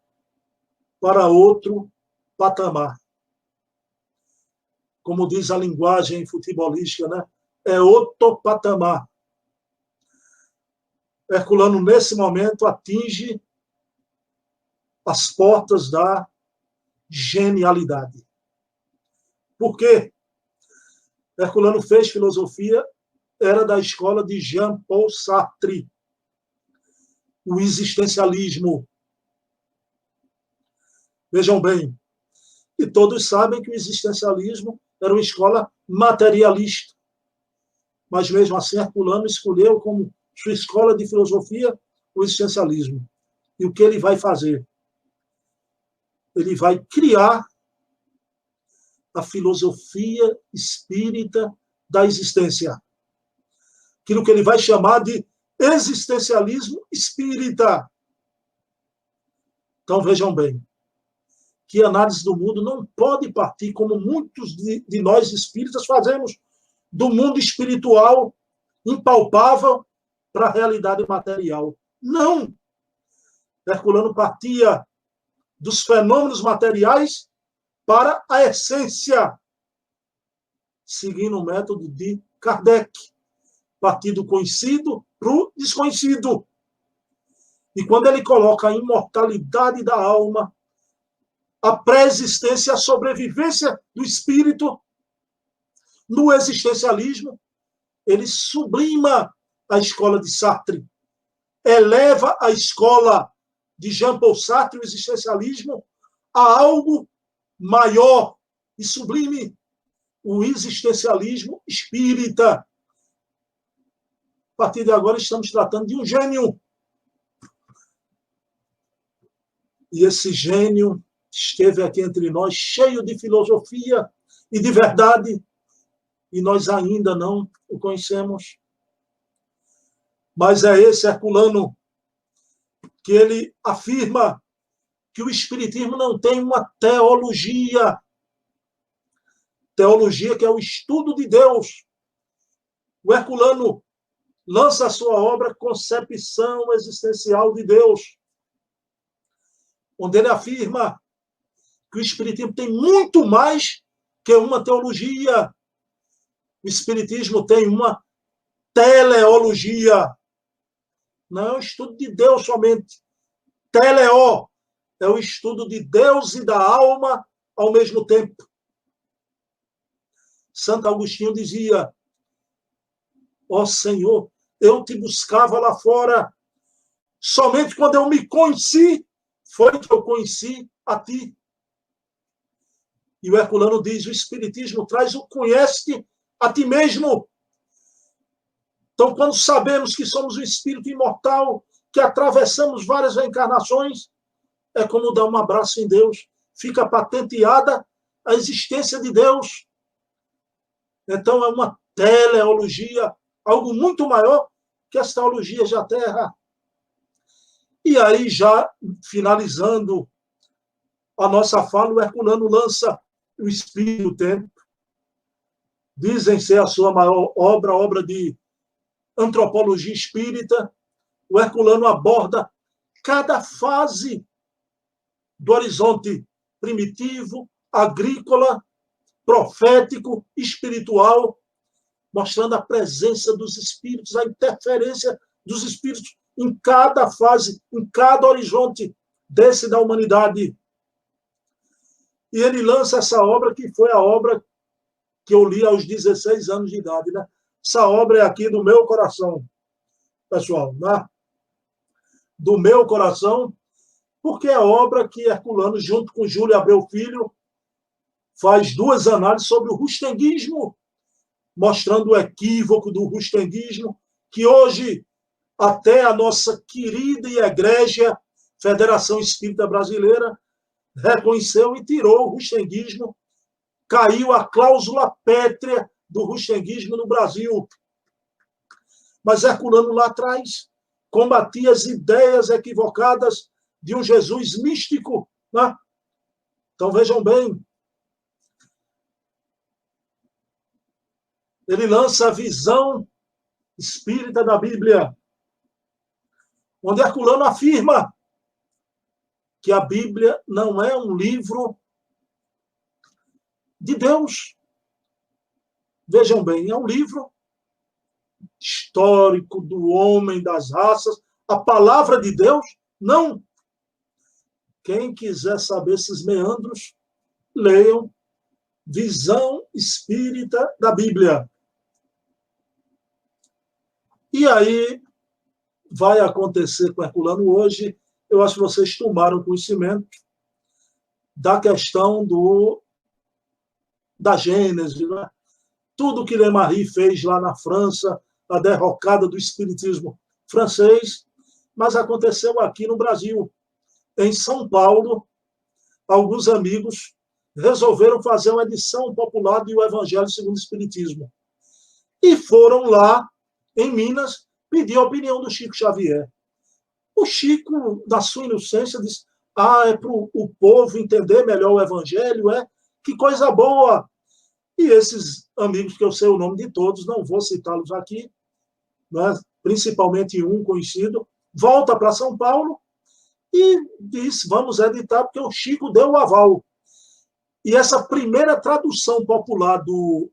para outro patamar. Como diz a linguagem futebolística, né? É outro patamar. Herculano, nesse momento, atinge as portas da genialidade. Por quê? Herculano fez filosofia, era da escola de Jean-Paul Sartre, o existencialismo. Vejam bem, e todos sabem que o existencialismo era uma escola materialista. Mas, mesmo assim, Herculano escolheu como sua escola de filosofia o existencialismo. E o que ele vai fazer? Ele vai criar a filosofia espírita da existência. Aquilo que ele vai chamar de existencialismo espírita. Então, vejam bem, que a análise do mundo não pode partir, como muitos de nós espíritas fazemos, do mundo espiritual impalpável para a realidade material. Não! Herculano partia dos fenômenos materiais para a essência, seguindo o método de Kardec, partir do conhecido para o desconhecido. E quando ele coloca a imortalidade da alma, a pré-existência, a sobrevivência do espírito no existencialismo, ele sublima a escola de Sartre, eleva a escola de Jean-Paul Sartre, o existencialismo, a algo maior e sublime, o existencialismo espírita. A partir de agora estamos tratando de um gênio. E esse gênio esteve aqui entre nós, cheio de filosofia e de verdade, e nós ainda não o conhecemos. Mas é esse Herculano que ele afirma que o espiritismo não tem uma teologia. Teologia que é o estudo de Deus. O Herculano lança a sua obra Concepção Existencial de Deus, onde ele afirma que o espiritismo tem muito mais que uma teologia. O espiritismo tem uma teleologia. Não é o estudo de Deus somente. Teleo é o estudo de Deus e da alma ao mesmo tempo. Santo Agostinho dizia: ó Senhor, eu te buscava lá fora. Somente quando eu me conheci, foi que eu conheci a ti. E o Herculano diz: o Espiritismo traz o conhece-te a ti mesmo. Então, quando sabemos que somos um espírito imortal, que atravessamos várias reencarnações, é como dar um abraço em Deus. Fica patenteada a existência de Deus. Então, é uma teleologia, algo muito maior que as teologias da Terra. E aí, já finalizando a nossa fala, o Herculano lança o Espírito do Tempo. Dizem ser a sua maior obra, a obra de antropologia espírita. O Herculano aborda cada fase do horizonte primitivo, agrícola, profético, espiritual, mostrando a presença dos espíritos, a interferência dos espíritos em cada fase, em cada horizonte desse da humanidade. E ele lança essa obra, que foi a obra que eu li aos 16 anos de idade, né? Essa obra é aqui do meu coração, pessoal, né? Do meu coração, porque é a obra que Herculano, junto com Júlio Abreu Filho, faz 2 análises sobre o rustenguismo, mostrando o equívoco do rustenguismo, que hoje até a nossa querida e egrégia Federação Espírita Brasileira reconheceu e tirou o rustenguismo. Caiu a cláusula pétrea do rustenguismo no Brasil. Mas Herculano, lá atrás, combatia as ideias equivocadas de um Jesus místico, né? Então, vejam bem, ele lança a visão espírita da Bíblia, onde Herculano afirma que a Bíblia não é um livro de Deus. Vejam bem, é um livro histórico do homem, das raças. A palavra de Deus, não. Quem quiser saber esses meandros, leiam Visão Espírita da Bíblia. E aí vai acontecer com Herculano hoje. Eu acho que vocês tomaram conhecimento da questão da Gênese, né? Tudo que Le Marie fez lá na França, a derrocada do espiritismo francês, mas aconteceu aqui no Brasil. Em São Paulo, alguns amigos resolveram fazer uma edição popular do Evangelho segundo o Espiritismo. E foram lá, em Minas, pedir a opinião do Chico Xavier. O Chico, na sua inocência, disse: é para o povo entender melhor o Evangelho, que coisa boa. E esses amigos, que eu sei o nome de todos, não vou citá-los aqui, né? Principalmente um conhecido, volta para São Paulo e diz: vamos editar, porque o Chico deu o aval. E essa primeira tradução popular do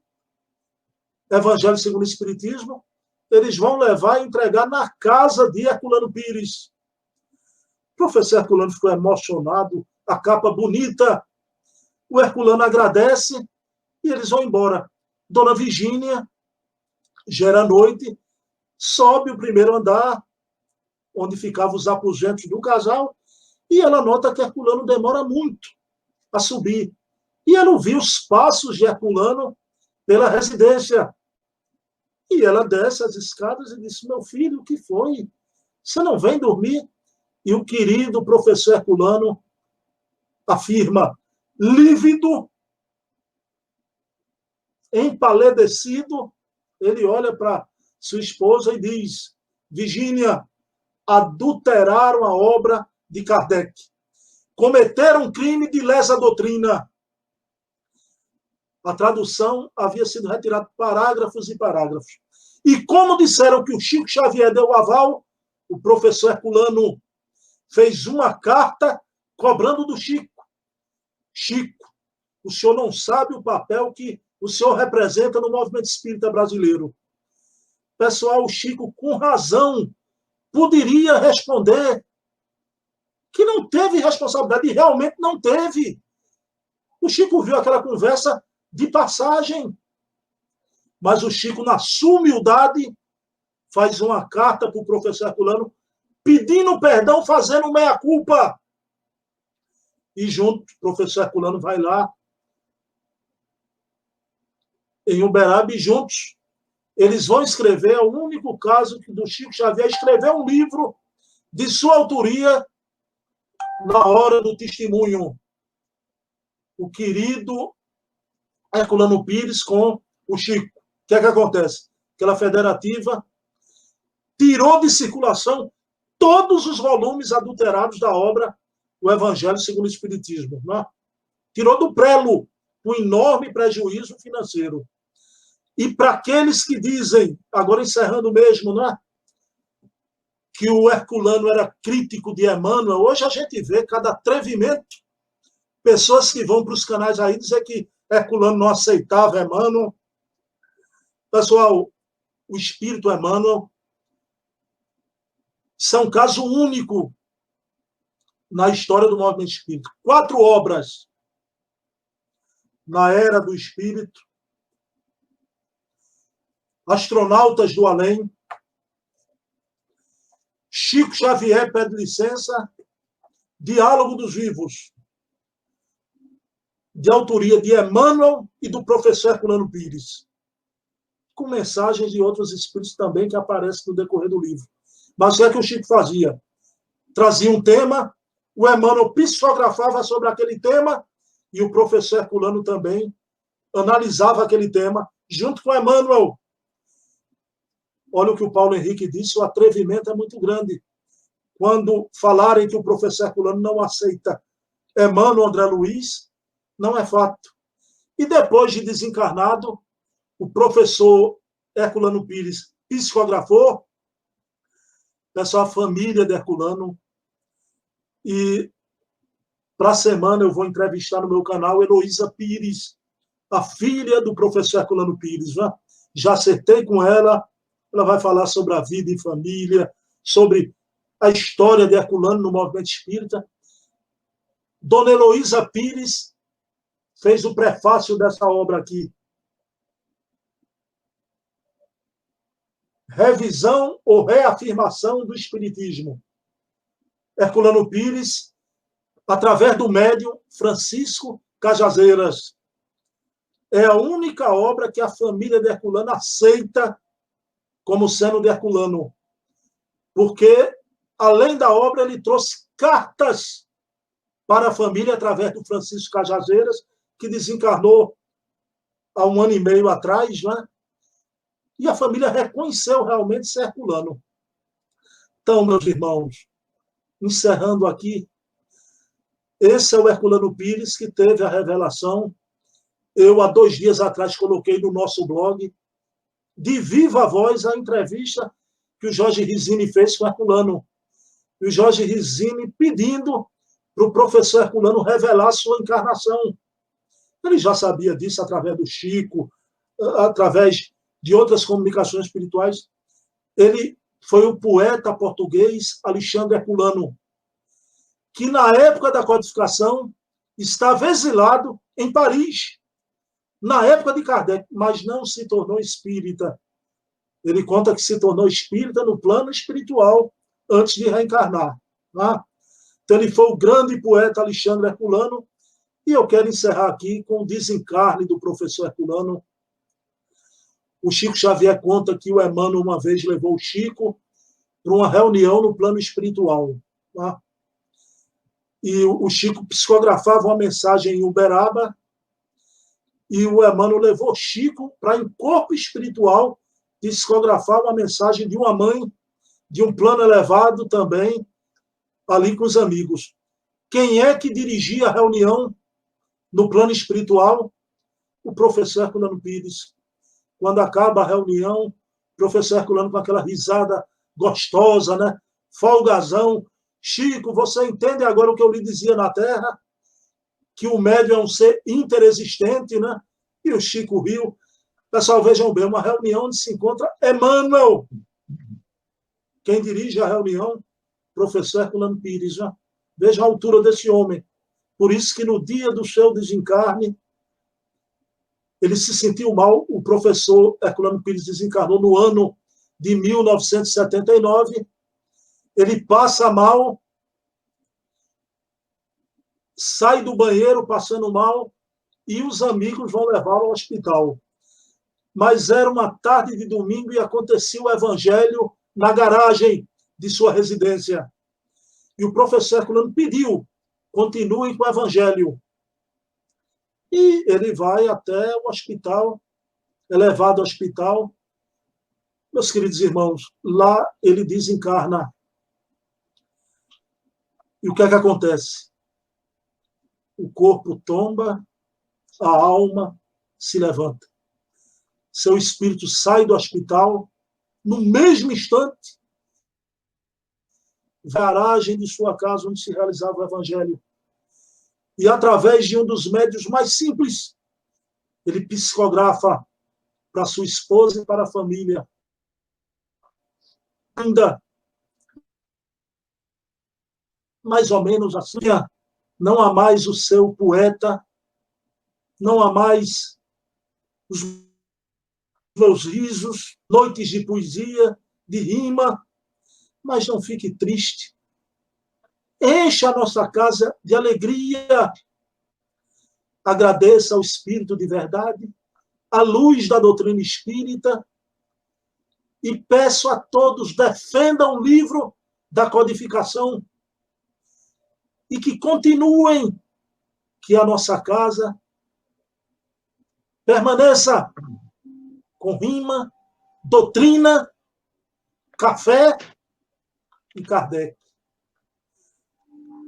Evangelho segundo o Espiritismo, eles vão levar e entregar na casa de Herculano Pires. O professor Herculano ficou emocionado, a capa bonita. O Herculano agradece e eles vão embora. Dona Virgínia, já era noite, sobe o primeiro andar, onde ficavam os aposentos do casal, e ela nota que Herculano demora muito a subir. E ela ouviu os passos de Herculano pela residência. E ela desce as escadas e disse: meu filho, o que foi? Você não vem dormir? E o querido professor Herculano afirma, lívido, empalidecido, ele olha para sua esposa e diz: Virgínia, adulteraram a obra de Kardec. Cometeram um crime de lesa doutrina. A tradução havia sido retirada parágrafos e parágrafos. E como disseram que o Chico Xavier deu o aval, o professor Herculano fez uma carta cobrando do Chico. Chico, o senhor não sabe o papel que o senhor representa no movimento espírita brasileiro. Pessoal, o Chico, com razão, poderia responder que não teve responsabilidade, e realmente não teve. O Chico viu aquela conversa de passagem, mas o Chico, na sua humildade, faz uma carta para o professor Herculano pedindo perdão, fazendo meia-culpa. E junto, o professor Herculano vai lá em Uberaba, e juntos eles vão escrever, é o único caso do Chico Xavier escrever um livro de sua autoria na hora do testemunho. O querido Herculano Pires com o Chico. O que é que acontece? Aquela federativa tirou de circulação todos os volumes adulterados da obra O Evangelho segundo o Espiritismo. Né? Tirou do prelo, um enorme prejuízo financeiro. E para aqueles que dizem, agora encerrando mesmo, né, que o Herculano era crítico de Emmanuel, hoje a gente vê cada atrevimento. Pessoas que vão para os canais aí dizer que Herculano não aceitava Emmanuel. Pessoal, o espírito Emmanuel Isso é um caso único na história do movimento espírita. 4 obras na Era do Espírito, Astronautas do Além, Chico Xavier Pede Licença, Diálogo dos Vivos, de autoria de Emmanuel e do professor Herculano Pires, com mensagens de outros espíritos também que aparecem no decorrer do livro. Mas o que o Chico fazia? Trazia um tema, o Emmanuel psicografava sobre aquele tema e o professor Herculano também analisava aquele tema junto com Emmanuel. Olha o que o Paulo Henrique disse, o atrevimento é muito grande. Quando falarem que o professor Herculano não aceita Emmanuel André Luiz, não é fato. E depois de desencarnado, o professor Herculano Pires psicografou, pessoal, a família de Herculano, e para a semana eu vou entrevistar no meu canal Heloísa Pires, a filha do professor Herculano Pires. Já acertei com ela, ela vai falar sobre a vida em família, sobre a história de Herculano no movimento espírita. Dona Heloísa Pires fez o prefácio dessa obra aqui. Revisão ou reafirmação do Espiritismo. Herculano Pires, através do médium Francisco Cajazeiras. É a única obra que a família de Herculano aceita como sendo de Herculano. Porque, além da obra, ele trouxe cartas para a família através do Francisco Cajazeiras, que desencarnou há 1 ano e meio atrás, né? E a família reconheceu realmente ser Herculano. Então, meus irmãos, encerrando aqui, esse é o Herculano Pires que teve a revelação. Eu, há 2 dias atrás, coloquei no nosso blog, de viva voz, a entrevista que o Jorge Rizzini fez com o Herculano. E o Jorge Rizzini pedindo para o professor Herculano revelar sua encarnação. Ele já sabia disso através do Chico, através de outras comunicações espirituais. Ele foi o poeta português Alexandre Herculano, que na época da codificação estava exilado em Paris, na época de Kardec, mas não se tornou espírita. Ele conta que se tornou espírita no plano espiritual antes de reencarnar. Tá? Então, ele foi o grande poeta Alexandre Herculano, e eu quero encerrar aqui com o desencarne do professor Herculano. O Chico Xavier conta que o Emmanuel uma vez levou o Chico para uma reunião no plano espiritual. Tá? E o Chico psicografava uma mensagem em Uberaba, e o Emmanuel levou o Chico para, em corpo espiritual, psicografar uma mensagem de uma mãe, de um plano elevado também, ali com os amigos. Quem é que dirigia a reunião no plano espiritual? O professor Herculano Pires. Quando acaba a reunião, o professor Herculano com aquela risada gostosa, né? Folgazão. Chico, você entende agora o que eu lhe dizia na Terra? Que o médium é um ser interexistente, né? E o Chico riu. Pessoal, vejam bem, uma reunião onde se encontra Emmanuel. Quem dirige a reunião? Professor Herculano Pires. Né? Veja a altura desse homem. Por isso que no dia do seu desencarne, ele se sentiu mal. O professor Herculano Pires desencarnou no ano de 1979. Ele passa mal, sai do banheiro passando mal, e os amigos vão levá-lo ao hospital. Mas era uma tarde de domingo e acontecia o evangelho na garagem de sua residência. E o professor Herculano pediu, continuem com o evangelho. E ele vai até o hospital, é levado ao hospital. Meus queridos irmãos, lá ele desencarna. E o que é que acontece? O corpo tomba, a alma se levanta. Seu espírito sai do hospital, no mesmo instante, garagem de sua casa onde se realizava o evangelho. E através de um dos médios mais simples, ele psicografa para sua esposa e para a família. Ainda mais ou menos assim. Não há mais o seu poeta, não há mais os meus risos, noites de poesia, de rima, mas não fique triste. Encha a nossa casa de alegria. Agradeça ao Espírito de verdade, à luz da doutrina espírita, e peço a todos, defendam o livro da codificação e que continuem, que a nossa casa permaneça com rima, doutrina, café e Kardec.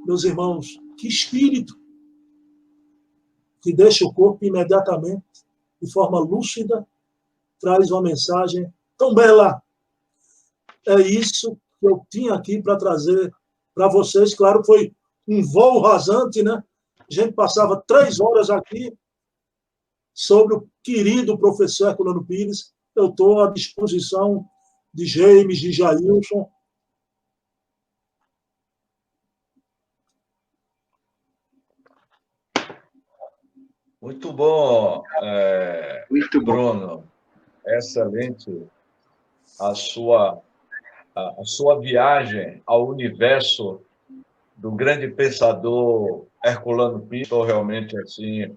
Meus irmãos, que espírito que deixa o corpo imediatamente, de forma lúcida, traz uma mensagem tão bela. É isso que eu tinha aqui para trazer para vocês. Claro, foi um voo rasante, né? A gente passava 3 horas aqui sobre o querido professor Herculano Pires. Eu estou à disposição de James, de Jailson. Muito bom, Muito bom. Bruno. Excelente a sua viagem ao universo do grande pensador Herculano Pires. Estou realmente assim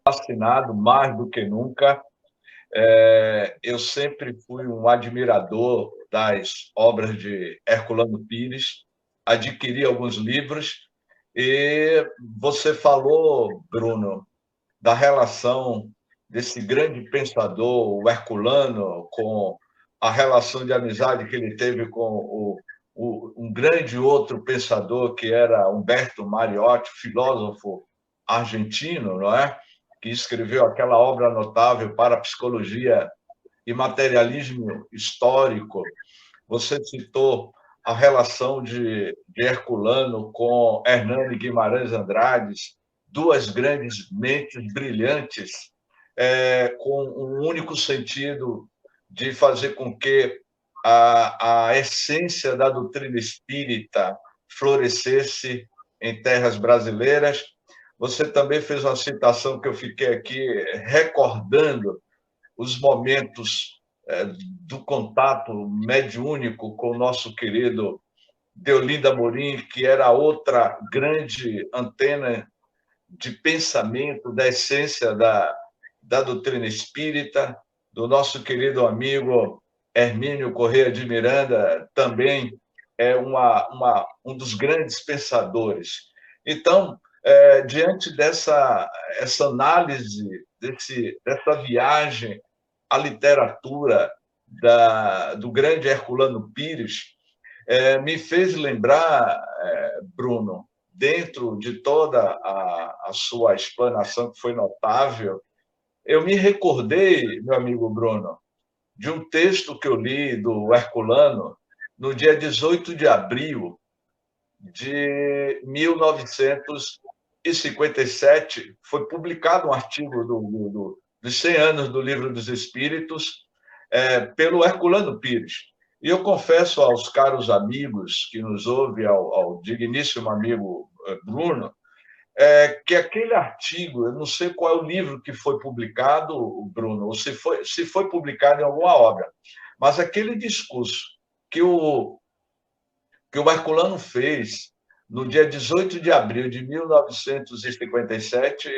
fascinado mais do que nunca. Eu sempre fui um admirador das obras de Herculano Pires, adquiri alguns livros, e você falou, Bruno, da relação desse grande pensador, o Herculano, com a relação de amizade que ele teve com um grande outro pensador, que era Humberto Mariotti, filósofo argentino, não é? Que escreveu aquela obra notável para a psicologia e materialismo histórico. Você citou a relação de Herculano com Hernani Guimarães Andrade, 2 grandes mentes brilhantes, com um único sentido de fazer com que a essência da doutrina espírita florescesse em terras brasileiras. Você também fez uma citação que eu fiquei aqui recordando os momentos do contato mediúnico com o nosso querido Deolinda Amorim, que era outra grande antena de pensamento da essência da doutrina espírita, do nosso querido amigo Hermínio Corrêa de Miranda, também é um dos grandes pensadores. Então, diante dessa análise, dessa viagem à literatura do grande Herculano Pires, me fez lembrar, Bruno, dentro de toda a sua explanação, que foi notável, eu me recordei, meu amigo Bruno, de um texto que eu li do Herculano no dia 18 de abril de 1957. Foi publicado um artigo dos 100 anos do Livro dos Espíritos pelo Herculano Pires. E eu confesso aos caros amigos que nos ouvem, ao digníssimo amigo Bruno, que aquele artigo, eu não sei qual é o livro que foi publicado, Bruno, ou se foi publicado em alguma obra, mas aquele discurso que o Herculano fez no dia 18 de abril de 1957,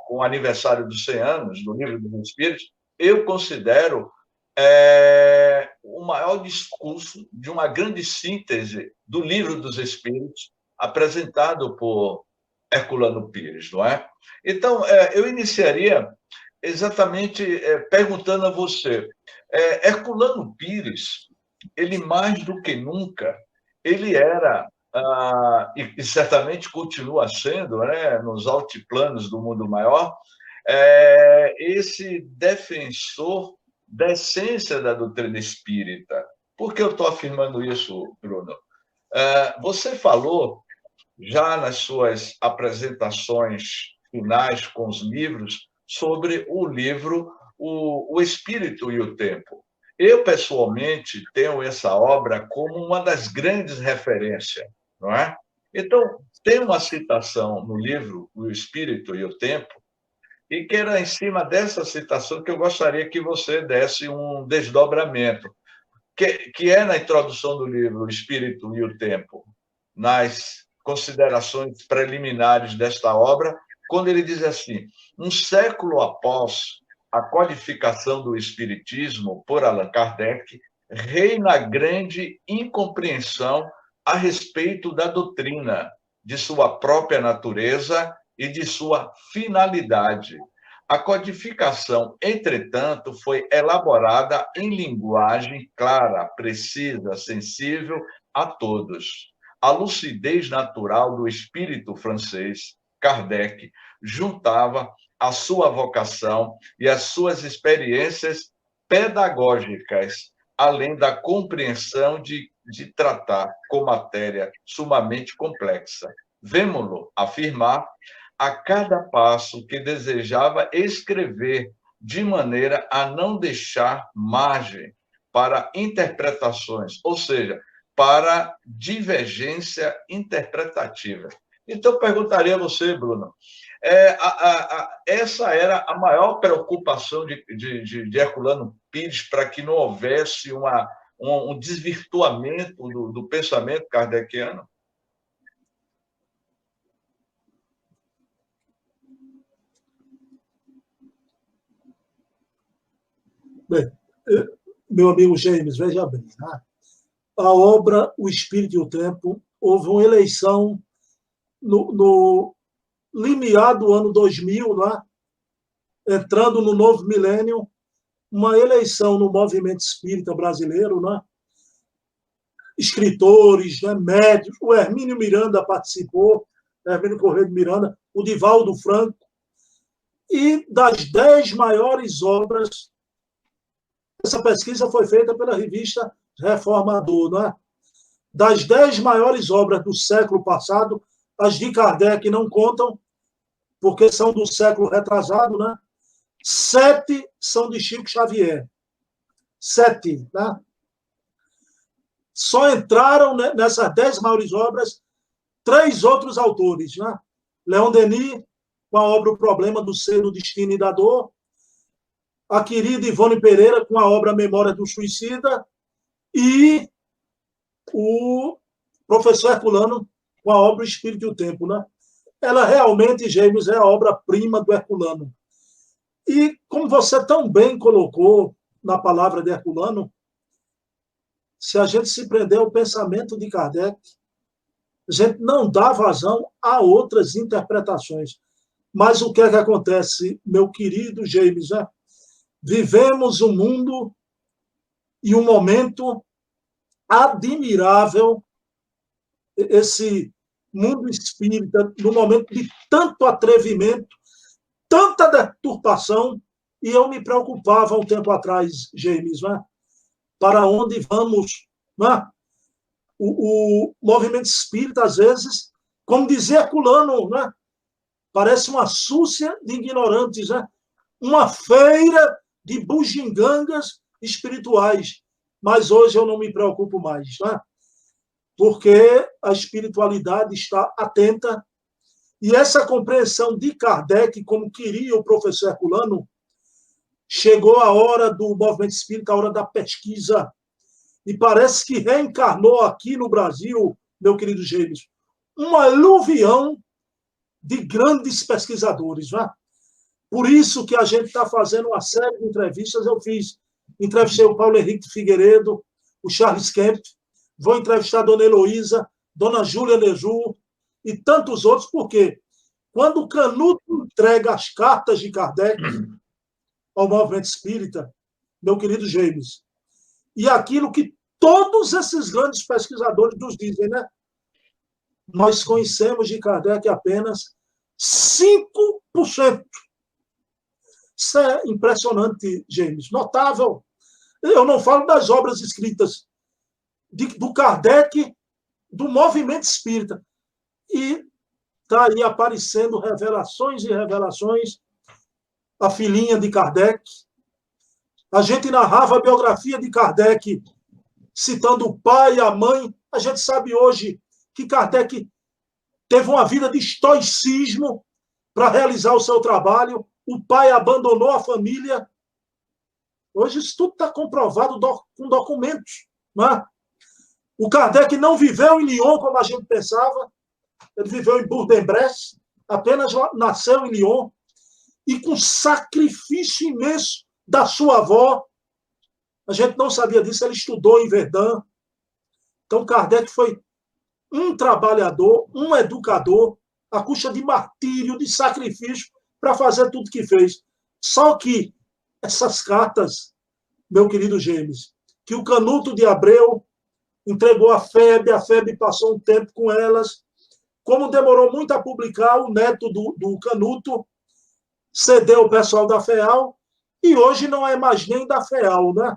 com o aniversário dos 100 anos do Livro dos Espíritos, eu considero o maior discurso de uma grande síntese do Livro dos Espíritos apresentado por Herculano Pires, não é? Então, eu iniciaria exatamente perguntando a você, Herculano Pires, ele mais do que nunca, ele era, e certamente continua sendo, né, nos altiplanos do mundo maior, esse defensor da essência da doutrina espírita. Por que eu estou afirmando isso, Bruno? Você falou, já nas suas apresentações finais com os livros, sobre o livro O Espírito e o Tempo. Eu, pessoalmente, tenho essa obra como uma das grandes referências, não é? Então, tem uma citação no livro O Espírito e o Tempo, e que era em cima dessa citação que eu gostaria que você desse um desdobramento, que é na introdução do livro O Espírito e o Tempo, nas considerações preliminares desta obra, quando ele diz assim: um século após a codificação do Espiritismo por Allan Kardec, reina grande incompreensão a respeito da doutrina, de sua própria natureza e de sua finalidade. A codificação, entretanto, foi elaborada em linguagem clara, precisa, sensível a todos. A lucidez natural do espírito francês, Kardec, juntava a sua vocação e as suas experiências pedagógicas, além da compreensão de tratar com matéria sumamente complexa. Vemo-lo afirmar a cada passo que desejava escrever de maneira a não deixar margem para interpretações, ou seja, para divergência interpretativa. Então, perguntaria a você, Bruno, essa era a maior preocupação de Herculano Pires para que não houvesse um desvirtuamento do pensamento kardeciano? Bem, meu amigo James, veja bem, né? A obra O Espírito e o Tempo, houve uma eleição no limiar do ano 2000, né? Entrando no novo milênio, uma eleição no movimento espírita brasileiro, né? Escritores, né? Médicos, o Hermínio Miranda participou, Hermínio Corrêa de Miranda, o Divaldo Franco, e das 10 maiores obras, essa pesquisa foi feita pela revista Reformador, né? Das 10 maiores obras do século passado, as de Kardec não contam, porque são do século retrasado, né? 7 são de Chico Xavier. 7, né? Só entraram nessas 10 maiores obras 3 outros autores, né? Leon Denis, com a obra O Problema do Ser, do Destino e da Dor, a querida Ivone Pereira, com a obra Memória do Suicida, e o professor Herculano, com a obra Espírito e o Tempo, né? Ela realmente, James, é a obra-prima do Herculano. E, como você tão bem colocou na palavra de Herculano, se a gente se prender ao pensamento de Kardec, a gente não dá vazão a outras interpretações. Mas o que é que acontece, meu querido James? Né? Vivemos um mundo e um momento admirável, esse mundo espírita, num momento de tanto atrevimento, tanta deturpação, e eu me preocupava um tempo atrás, James, né? Para onde vamos? Né? O movimento espírita, às vezes, como dizia Herculano, né? Parece uma súcia de ignorantes, né? Uma feira de bugigangas espirituais. Mas hoje eu não me preocupo mais, né? Porque a espiritualidade está atenta, e essa compreensão de Kardec, como queria o professor Herculano, chegou a hora do movimento espírita, a hora da pesquisa, e parece que reencarnou aqui no Brasil, meu querido James, um aluvião de grandes pesquisadores. Né? Por isso que a gente está fazendo uma série de entrevistas. Eu entrevistei o Paulo Henrique Figueiredo, o Charles Kemp, vou entrevistar a Dona Heloísa, Dona Júlia Leju e tantos outros, porque quando o Canuto entrega as cartas de Kardec ao movimento espírita, meu querido James, e aquilo que todos esses grandes pesquisadores nos dizem, né? Nós conhecemos de Kardec apenas 5%. Isso é impressionante, James, notável. Eu não falo das obras escritas do Kardec, do movimento espírita. E está aí aparecendo revelações e revelações. A filhinha de Kardec. A gente narrava a biografia de Kardec, citando o pai e a mãe. A gente sabe hoje que Kardec teve uma vida de estoicismo para realizar o seu trabalho. O pai abandonou a família. Hoje isso tudo está comprovado com documentos. Não é? O Kardec não viveu em Lyon como a gente pensava. Ele viveu em Bourg-en-Bresse, apenas nasceu em Lyon, e com sacrifício imenso da sua avó. A gente não sabia disso, ele estudou em Verdun. Então, Kardec foi um trabalhador, um educador, à custa de martírio, de sacrifício, para fazer tudo que fez. Só que essas cartas, meu querido James, que o Canuto de Abreu entregou à FEB, a FEB passou um tempo com elas. Como demorou muito a publicar, o neto do Canuto cedeu o pessoal da FEAL, e hoje não é mais nem da FEAL, né?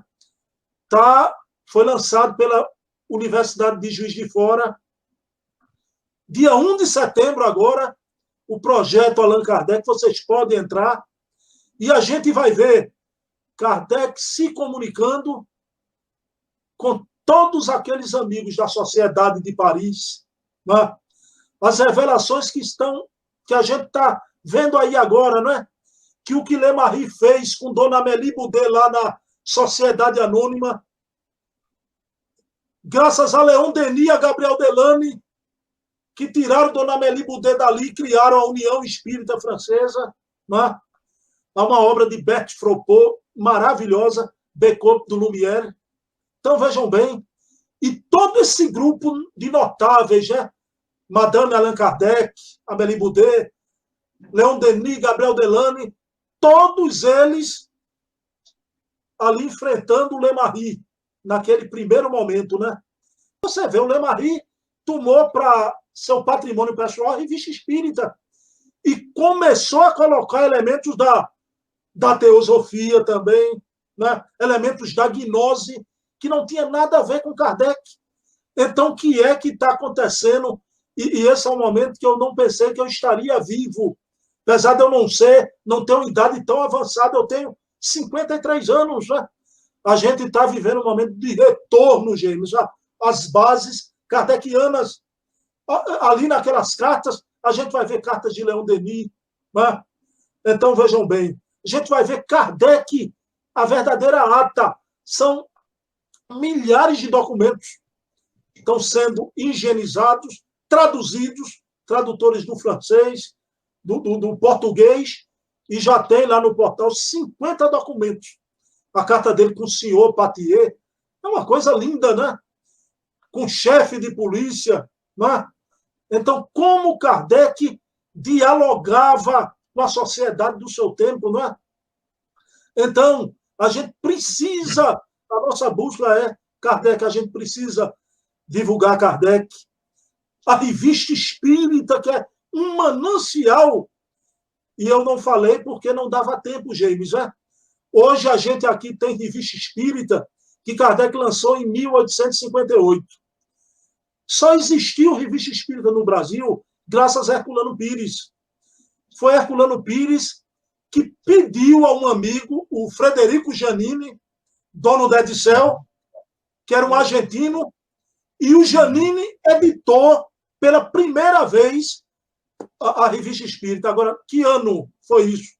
Foi lançado pela Universidade de Juiz de Fora. Dia 1 de setembro agora, o projeto Allan Kardec, vocês podem entrar, e a gente vai ver Kardec se comunicando com todos aqueles amigos da Sociedade de Paris, né? As revelações que a gente está vendo aí agora, não é? Que o que Lemarie fez com Dona Amélie Boudet lá na Sociedade Anônima, graças a Leon Denis e a Gabriel Delany, que tiraram Dona Amélie Boudet dali e criaram a União Espírita Francesa, não é? Há uma obra de Berthe Fropeau maravilhosa, Becope do Lumière. Então, vejam bem, e todo esse grupo de notáveis, né? Madame Allan Kardec, Amélie Boudet, Leon Denis, Gabriel Delany, todos eles ali enfrentando o Lemarie, naquele primeiro momento, né? Você vê, o Lemarie tomou para seu patrimônio pessoal a Revista Espírita e começou a colocar elementos da teosofia também, né? Elementos da gnose, que não tinha nada a ver com Kardec. Então, o que é que está acontecendo? E esse é um momento que eu não pensei que eu estaria vivo. Apesar de eu não ter uma idade tão avançada, eu tenho 53 anos. Né? A gente está vivendo um momento de retorno, James. Já. As bases kardecianas, ali naquelas cartas, a gente vai ver cartas de Leon Denis. Né? Então, vejam bem, a gente vai ver Kardec, a verdadeira ata. São milhares de documentos que estão sendo higienizados, traduzidos, tradutores do francês, do português, e já tem lá no portal 50 documentos. A carta dele com o senhor Patier é uma coisa linda, né? Com chefe de polícia, né? Então, como Kardec dialogava com a sociedade do seu tempo, né? Então, a gente precisa, a nossa bússola é Kardec, a gente precisa divulgar Kardec. A Revista Espírita, que é um manancial, e eu não falei porque não dava tempo, James, né? Hoje a gente aqui tem Revista Espírita, que Kardec lançou em 1858. Só existiu Revista Espírita no Brasil graças a Herculano Pires. Foi Herculano Pires que pediu a um amigo, o Frederico Giannini, dono da Edicel, que era um argentino, e o Giannini editou pela primeira vez a Revista Espírita. Agora, que ano foi isso?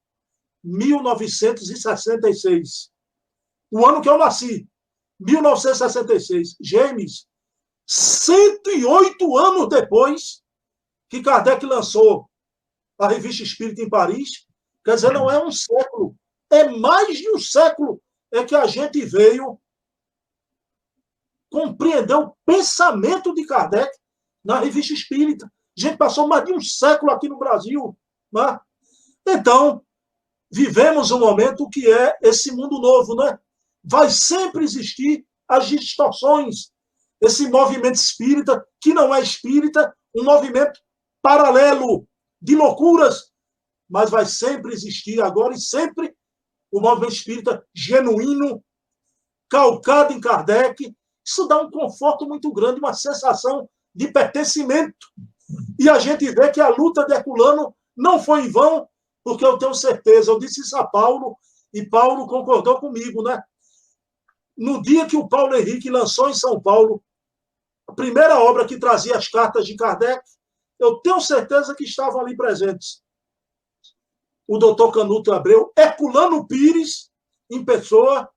1966. O ano que eu nasci. 1966. James, 108 anos depois que Kardec lançou a Revista Espírita em Paris, quer dizer, não é um século, é mais de um século é que a gente veio compreender o pensamento de Kardec na Revista Espírita. A gente passou mais de um século aqui no Brasil. Né? Então, vivemos um momento que é esse mundo novo. Né? Vai sempre existir as distorções. Esse movimento espírita, que não é espírita, um movimento paralelo de loucuras, mas vai sempre existir agora e sempre o movimento espírita genuíno, calcado em Kardec. Isso dá um conforto muito grande, uma sensação de pertencimento. E a gente vê que a luta de Herculano não foi em vão, porque eu tenho certeza, eu disse isso a Paulo, e Paulo concordou comigo, né? No dia que o Paulo Henrique lançou em São Paulo a primeira obra que trazia as cartas de Kardec, eu tenho certeza que estavam ali presentes o doutor Canuto Abreu, Herculano Pires, em pessoa,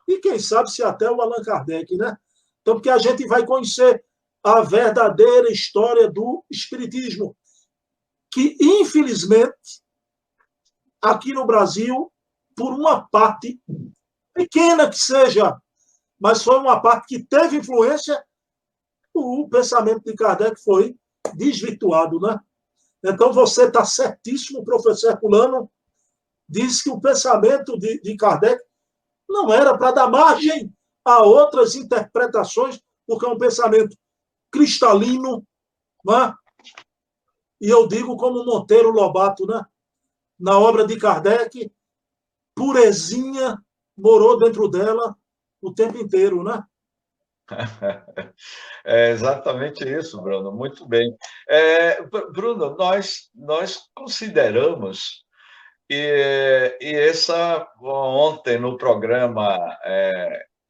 e quem sabe se até o Allan Kardec, né? Então, porque a gente vai conhecer a verdadeira história do Espiritismo, que, infelizmente, aqui no Brasil, por uma parte, pequena que seja, mas foi uma parte que teve influência, o pensamento de Kardec foi desvirtuado, né? Então, você está certíssimo, professor Herculano, diz que o pensamento de Kardec não era para dar margem a outras interpretações, porque é um pensamento cristalino, né? E eu digo como Monteiro Lobato, né? Na obra de Kardec, purezinha morou dentro dela o tempo inteiro, né? É exatamente isso, Bruno, muito bem. Bruno, nós consideramos, e essa, ontem no programa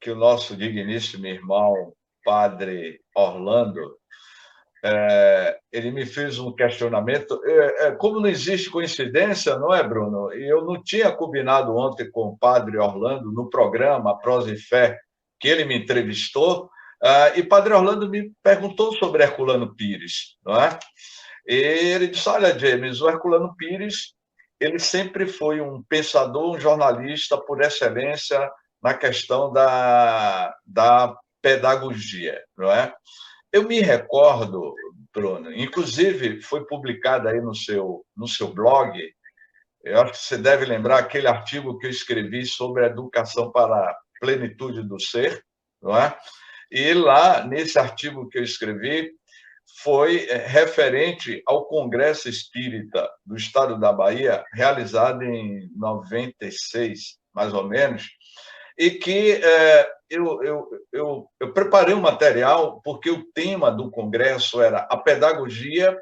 que o nosso digníssimo irmão, Padre Orlando, ele me fez um questionamento, como não existe coincidência, não é, Bruno? E eu não tinha combinado ontem com o Padre Orlando, no programa Prosa e Fé, que ele me entrevistou, e Padre Orlando me perguntou sobre Herculano Pires, não é? E ele disse, olha, James, o Herculano Pires, ele sempre foi um pensador, um jornalista por excelência na questão da pedagogia, não é? Eu me recordo, Bruno, inclusive foi publicado aí no seu blog, eu acho que você deve lembrar aquele artigo que eu escrevi sobre a educação para a plenitude do ser, não é? E lá, nesse artigo que eu escrevi, foi referente ao Congresso Espírita do Estado da Bahia, realizado em 96, mais ou menos, e que eu preparei um material porque o tema do congresso era a pedagogia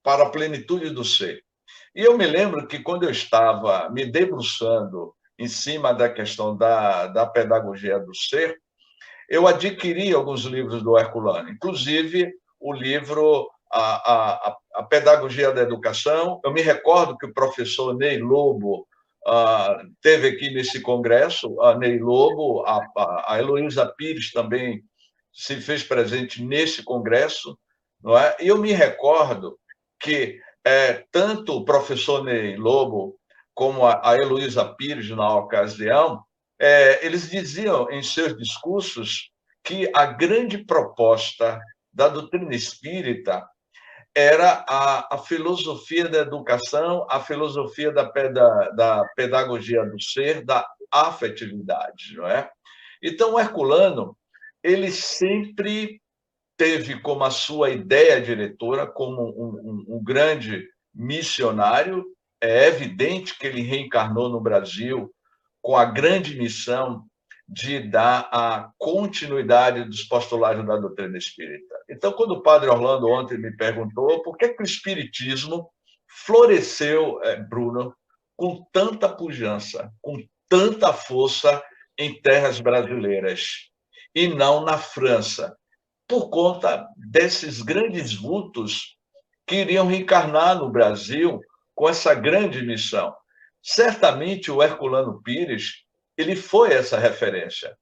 para a plenitude do ser. E eu me lembro que quando eu estava me debruçando em cima da questão da pedagogia do ser, eu adquiri alguns livros do Herculano, inclusive o livro a Pedagogia da Educação. Eu me recordo que o professor Ney Lobo teve aqui nesse congresso, a Ney Lobo, a Heloísa Pires também se fez presente nesse congresso, não é? E eu me recordo que tanto o professor Ney Lobo como a Heloísa Pires, na ocasião, eles diziam em seus discursos que a grande proposta da doutrina espírita era a filosofia da educação, a filosofia da pedagogia do ser, da afetividade, não é? Então, o Herculano, ele sempre teve como a sua ideia diretora, como um grande missionário. É evidente que ele reencarnou no Brasil com a grande missão de dar a continuidade dos postulados da doutrina espírita. Então, quando o padre Orlando ontem me perguntou por que o espiritismo floresceu, Bruno, com tanta pujança, com tanta força em terras brasileiras e não na França, por conta desses grandes vultos que iriam reencarnar no Brasil com essa grande missão. Certamente o Herculano Pires ele foi essa referência.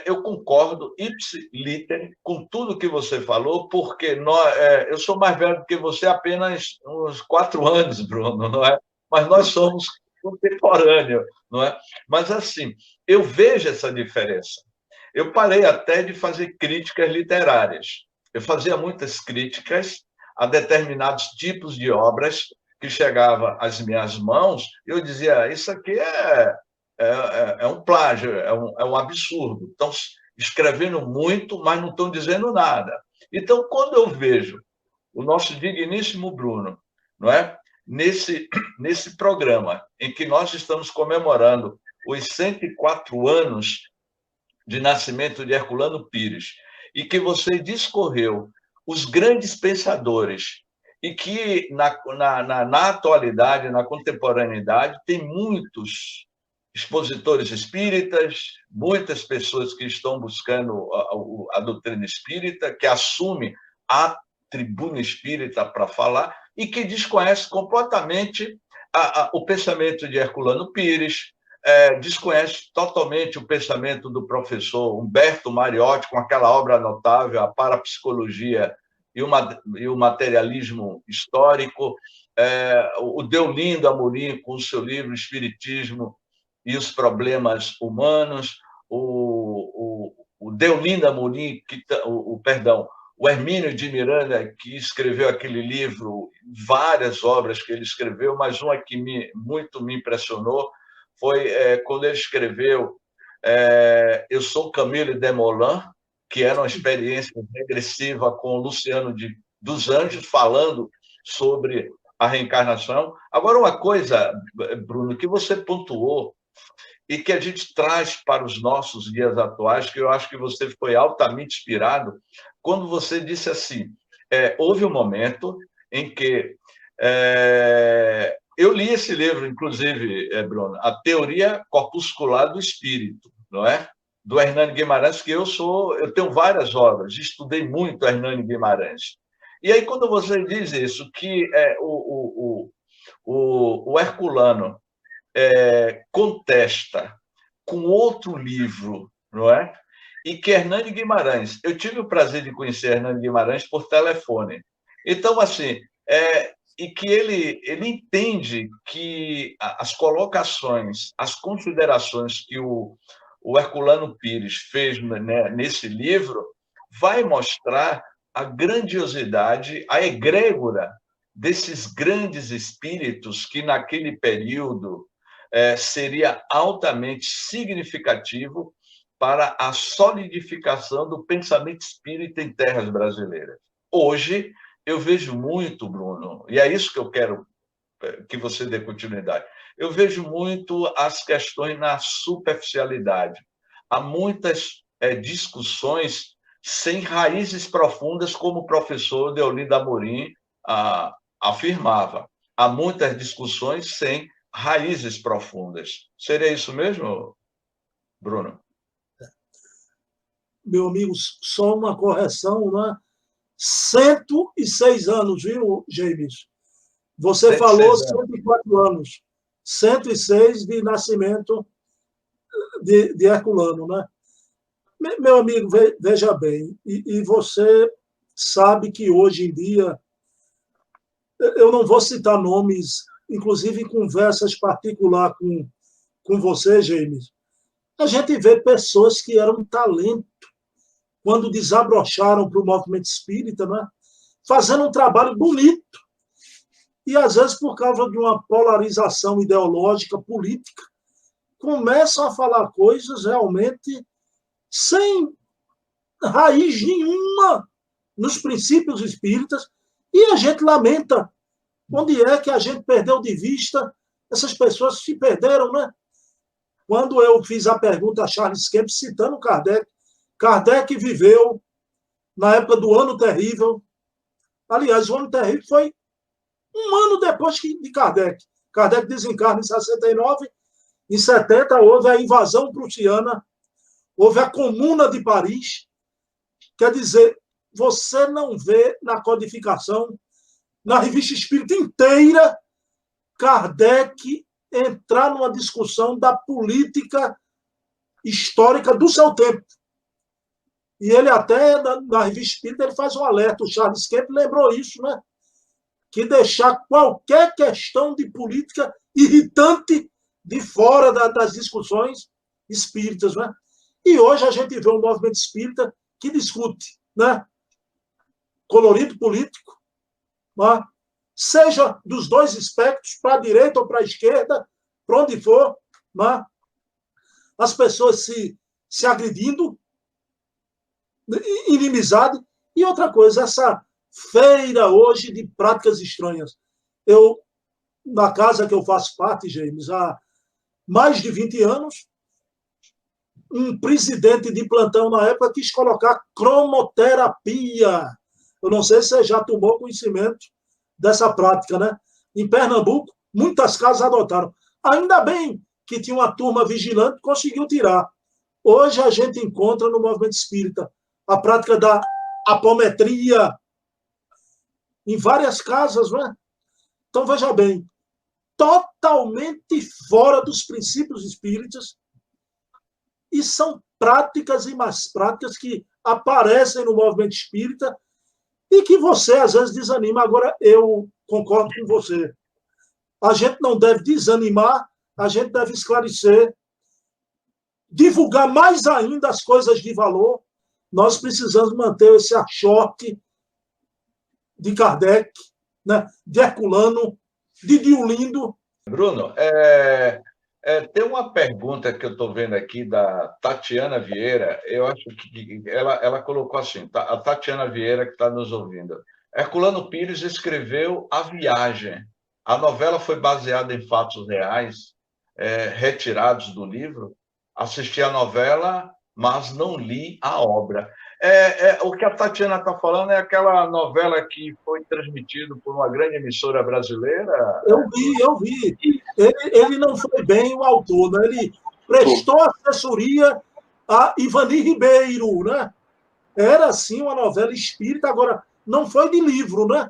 Eu concordo, ipsi literis, com tudo que você falou, porque eu sou mais velho do que você apenas uns 4 anos, Bruno, não é? Mas nós somos contemporâneos, não é? Mas, assim, eu vejo essa diferença. Eu parei até de fazer críticas literárias. Eu fazia muitas críticas a determinados tipos de obras que chegavam às minhas mãos, e eu dizia, isso aqui é um plágio, é um absurdo. Estão escrevendo muito, mas não estão dizendo nada. Então, quando eu vejo o nosso digníssimo Bruno, não é? Nesse programa em que nós estamos comemorando os 104 anos de nascimento de Herculano Pires, e que você discorreu os grandes pensadores, e que na atualidade, na contemporaneidade, tem muitos expositores espíritas, muitas pessoas que estão buscando a doutrina espírita, que assumem a tribuna espírita para falar e que desconhece completamente o pensamento de Herculano Pires, desconhece totalmente o pensamento do professor Humberto Mariotti, com aquela obra notável, A Parapsicologia e o Materialismo Histórico, o Deolindo Amorim, com o seu livro Espiritismo e os Problemas Humanos, o Deolindo Amorim, o Hermínio de Miranda, que escreveu aquele livro, várias obras que ele escreveu, mas uma que muito me impressionou foi quando ele escreveu Eu Sou Camille Desmoulins, que era uma experiência regressiva com o Luciano dos Anjos, falando sobre a reencarnação. Agora, uma coisa, Bruno, que você pontuou e que a gente traz para os nossos dias atuais, que eu acho que você foi altamente inspirado, quando você disse assim, houve um momento em que... eu li esse livro, inclusive, Bruno, A Teoria Corpuscular do Espírito, não é? Do Hernani Guimarães, que eu tenho várias obras, estudei muito Hernani Guimarães. E aí, quando você diz isso, que o Herculano contesta com outro livro, não é? E que Hernani Guimarães, eu tive o prazer de conhecer Hernani Guimarães por telefone. Então, assim, e que ele entende que as colocações, as considerações que o Herculano Pires fez, né, nesse livro, vai mostrar a grandiosidade, a egrégora desses grandes espíritos que, naquele período, seria altamente significativo para a solidificação do pensamento espírita em terras brasileiras. Hoje, eu vejo muito, Bruno, e é isso que eu quero que você dê continuidade, eu vejo muito as questões na superficialidade. Há muitas discussões sem raízes profundas, como o professor Deolindo Amorim afirmava. Há muitas discussões sem raízes profundas. Seria isso mesmo, Bruno? Meu amigo, só uma correção, né? 106 anos, viu, James? Você falou 104 anos. 106 de nascimento de Herculano, né? Meu amigo, veja bem, e você sabe que hoje em dia, eu não vou citar nomes, inclusive em conversas particulares com você, James, a gente vê pessoas que eram talento quando desabrocharam para o movimento espírita, né? Fazendo um trabalho bonito. E, às vezes, por causa de uma polarização ideológica, política, começam a falar coisas realmente sem raiz nenhuma nos princípios espíritas, e a gente lamenta onde é que a gente perdeu de vista, essas pessoas se perderam, né? Quando eu fiz a pergunta a Charles Kemp, citando Kardec, Kardec viveu na época do Ano Terrível. Aliás, o Ano Terrível foi um ano depois de Kardec. Kardec desencarna em 69, em 70 houve a invasão prussiana, houve a Comuna de Paris. Quer dizer, você não vê na codificação, na revista espírita inteira, Kardec entrar numa discussão da política histórica do seu tempo. E ele até, na revista espírita, ele faz um alerta, o Charles Kemp lembrou isso, né? Que deixar qualquer questão de política irritante de fora das discussões espíritas, né? E hoje a gente vê um movimento espírita que discute, né? Colorido político, né? Seja dos dois espectros, para a direita ou para a esquerda, para onde for, né? As pessoas se agredindo, inimizade. E outra coisa, essa feira hoje de práticas estranhas. Eu, na casa que eu faço parte, James, há mais de 20 anos, um presidente de plantão na época quis colocar cromoterapia. Eu não sei se você já tomou conhecimento dessa prática, né? Em Pernambuco, muitas casas adotaram. Ainda bem que tinha uma turma vigilante, conseguiu tirar. Hoje a gente encontra no movimento espírita a prática da apometria em várias casas, não é? Então, veja bem, totalmente fora dos princípios espíritas, e são práticas e mais práticas que aparecem no movimento espírita e que você, às vezes, desanima. Agora, eu concordo com você. A gente não deve desanimar, a gente deve esclarecer, divulgar mais ainda as coisas de valor. Nós precisamos manter esse achoque de Kardec, né, de Herculano, de Diolindo. Bruno, tem uma pergunta que eu estou vendo aqui da Tatiana Vieira. Eu acho que ela colocou assim, a Tatiana Vieira, que está nos ouvindo. Herculano Pires escreveu A Viagem. A novela foi baseada em fatos reais, retirados do livro. Assisti a novela, mas não li a obra. O que a Tatiana está falando é aquela novela que foi transmitida por uma grande emissora brasileira. Eu vi. Ele não foi bem o autor, né? Ele prestou assessoria a Ivani Ribeiro, né? Era, assim, uma novela espírita, agora não foi de livro, né?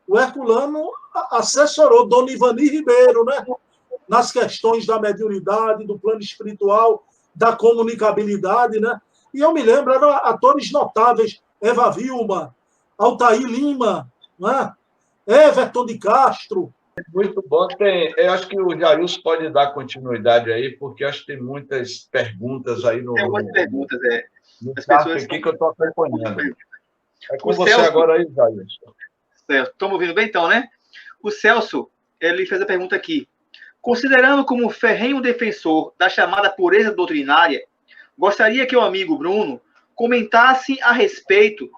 O Herculano assessorou Dona Ivani Ribeiro, né? Nas questões da mediunidade, do plano espiritual, da comunicabilidade, né? E eu me lembro, eram atores notáveis, Eva Vilma, Altair Lima, né? Everton de Castro. Muito bom. Eu acho que o Jailson pode dar continuidade aí, porque acho que tem muitas perguntas aí no. Tem algumas perguntas, no chat aqui que eu estou acompanhando. É com você Celso, agora aí, Jailson. Certo. Estão me ouvindo bem, então, né? O Celso, ele fez a pergunta aqui. Considerando como ferrenho defensor da chamada pureza doutrinária, gostaria que o amigo Bruno comentasse a respeito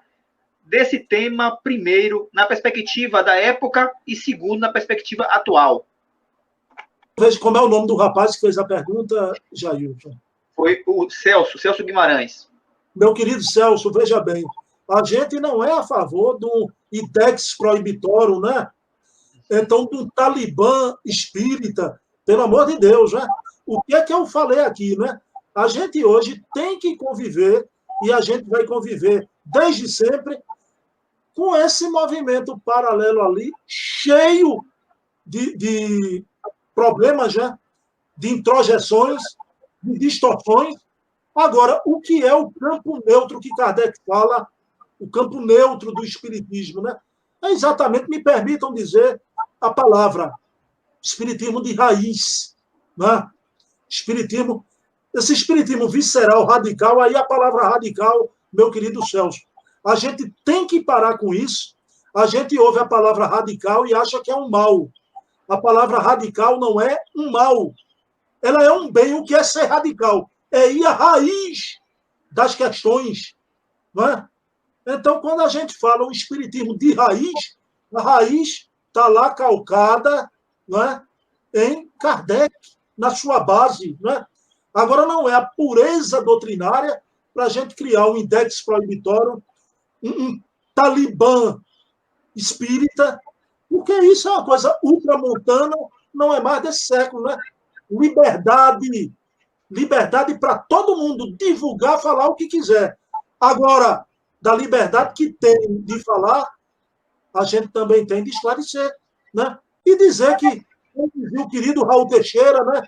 desse tema, primeiro, na perspectiva da época e, segundo, na perspectiva atual. Veja como é o nome do rapaz que fez a pergunta, Jailson. Foi o Celso Guimarães. Meu querido Celso, veja bem, a gente não é a favor do index proibitório, né? Então, do Talibã espírita, pelo amor de Deus, né? O que é que eu falei aqui, né? A gente hoje tem que conviver, e a gente vai conviver desde sempre, com esse movimento paralelo ali, cheio de problemas, né? De introjeções, de distorções. Agora, o que é o campo neutro que Kardec fala, o campo neutro do espiritismo, né? É exatamente, me permitam dizer a palavra, espiritismo de raiz, né? Espiritismo, esse espiritismo visceral, radical, aí a palavra radical, meu querido Celso, a gente tem que parar com isso. A gente ouve a palavra radical e acha que é um mal. A palavra radical não é um mal. Ela é um bem. O que é ser radical? É ir à raiz das questões. Não é? Então, quando a gente fala o espiritismo de raiz, a raiz está lá calcada, não é? Em Kardec, na sua base. Não é? Agora, não é a pureza doutrinária para a gente criar um index proibitório, um talibã espírita, porque isso é uma coisa ultramontana, não é mais desse século, né? Liberdade para todo mundo divulgar, falar o que quiser. Agora, da liberdade que tem de falar, a gente também tem de esclarecer, né? E dizer que, como dizia o querido Raul Teixeira, né?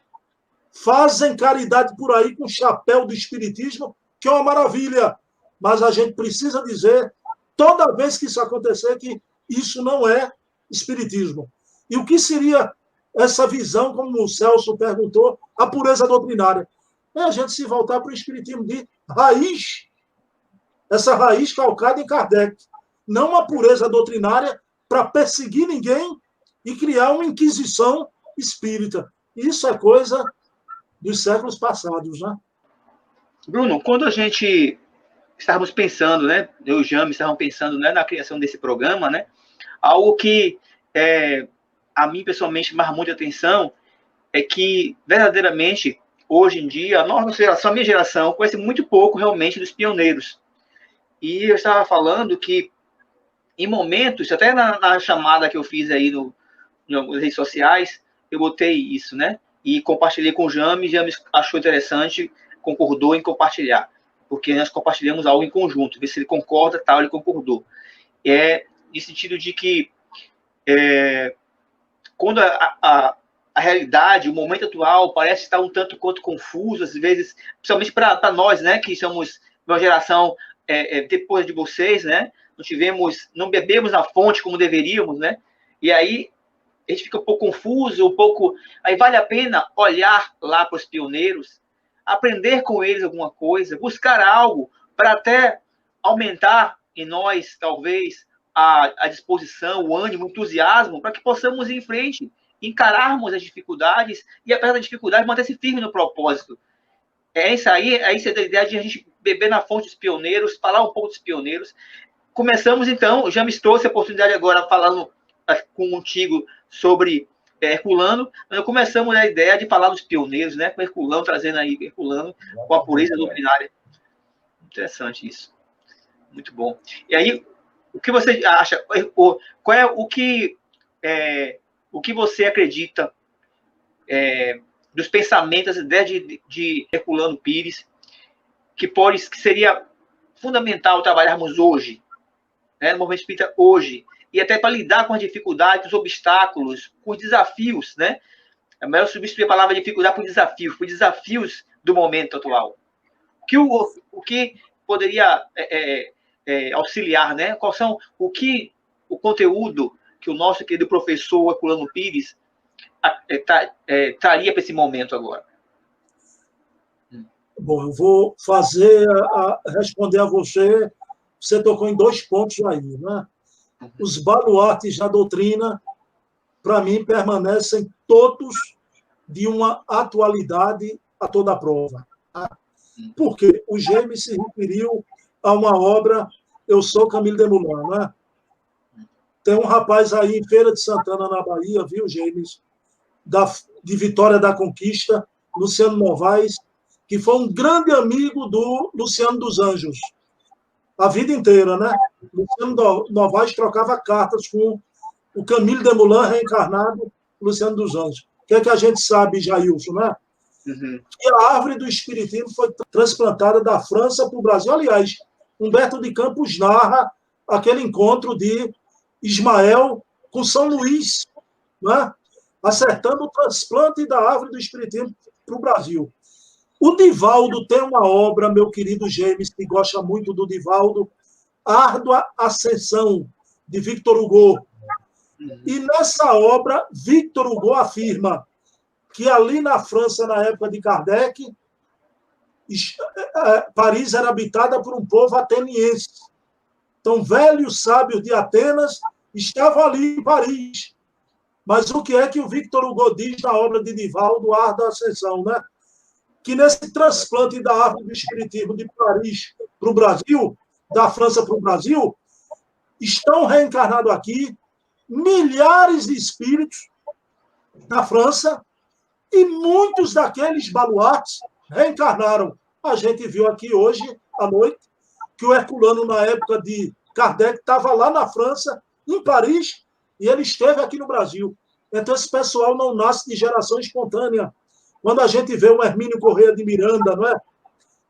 Fazem caridade por aí com o chapéu do espiritismo, que é uma maravilha, mas a gente precisa dizer, toda vez que isso acontecer, que isso não é espiritismo. E o que seria essa visão, como o Celso perguntou, a pureza doutrinária? É a gente se voltar para o espiritismo de raiz, essa raiz calcada em Kardec. Não uma pureza doutrinária para perseguir ninguém e criar uma inquisição espírita. Isso é coisa dos séculos passados, né? Bruno, quando a gente estávamos pensando, né, eu e o Jame estavam pensando, né, na criação desse programa, né, algo que a mim pessoalmente chama muita atenção é que, verdadeiramente, hoje em dia, a nossa geração, a minha geração, conhece muito pouco realmente dos pioneiros. E eu estava falando que, em momentos, até na chamada que eu fiz aí em algumas redes sociais, eu botei isso, né? e compartilhei com o James achou interessante, concordou em compartilhar, porque nós compartilhamos algo em conjunto, ver se ele concorda, tal, ele concordou. No sentido de que quando a realidade, o momento atual parece estar um tanto quanto confuso, às vezes, principalmente para nós, né, que somos uma geração depois de vocês, né, não bebemos na fonte como deveríamos, né, e aí a gente fica um pouco confuso, aí vale a pena olhar lá para os pioneiros, aprender com eles alguma coisa, buscar algo para até aumentar em nós, talvez, a disposição, o ânimo, o entusiasmo, para que possamos ir em frente, encararmos as dificuldades e, apesar das dificuldades, manter-se firme no propósito. Isso aí é a ideia de a gente beber na fonte dos pioneiros, falar um pouco dos pioneiros. Começamos, então, já me trouxe a oportunidade agora, falando contigo sobre Herculano, nós começamos a ideia de falar dos pioneiros, né, com Herculano, trazendo aí Herculano com a pureza doutrinária. Interessante isso. Muito bom. E aí, o que você acha? Qual é o que você acredita dos pensamentos, das ideias de Herculano Pires, que seria fundamental trabalharmos hoje, né, no movimento espírita hoje, e até para lidar com as dificuldades, os obstáculos, com os desafios, né? É melhor substituir a palavra dificuldade por desafios do momento atual. O que poderia auxiliar, né? Qual são o conteúdo que o nosso querido professor Herculano Pires traria para esse momento agora? Bom, eu vou responder a você. Você tocou em 2 pontos aí, né? Os baluartes da doutrina, para mim, permanecem todos de uma atualidade a toda a prova. Porque o James se referiu a uma obra Eu Sou Camilo Desmoulins, né? Tem um rapaz aí em Feira de Santana, na Bahia, viu, James? De Vitória da Conquista, Luciano Novaes, que foi um grande amigo do Luciano dos Anjos. A vida inteira, né? Luciano Novaes trocava cartas com o Camilo Desmoulins reencarnado, Luciano dos Anjos. O que é que a gente sabe, Jailson, né? Uhum. Que a árvore do Espiritismo foi transplantada da França para o Brasil. Aliás, Humberto de Campos narra aquele encontro de Ismael com São Luís, né? Acertando o transplante da árvore do Espiritismo para o Brasil. O Divaldo tem uma obra, meu querido James, que gosta muito do Divaldo, Árdua Ascensão, de Victor Hugo. E nessa obra, Victor Hugo afirma que ali na França, na época de Kardec, Paris era habitada por um povo ateniense. Então, velhos sábios de Atenas estavam ali em Paris. Mas o que é que o Victor Hugo diz na obra de Divaldo, Árdua Ascensão, né? Que nesse transplante da árvore do Espiritismo de Paris para o Brasil, da França para o Brasil, estão reencarnados aqui milhares de espíritos da França e muitos daqueles baluartes reencarnaram. A gente viu aqui hoje, à noite, que o Herculano, na época de Kardec, estava lá na França, em Paris, e ele esteve aqui no Brasil. Então, esse pessoal não nasce de geração espontânea. Quando a gente vê o Hermínio Corrêa de Miranda, não é?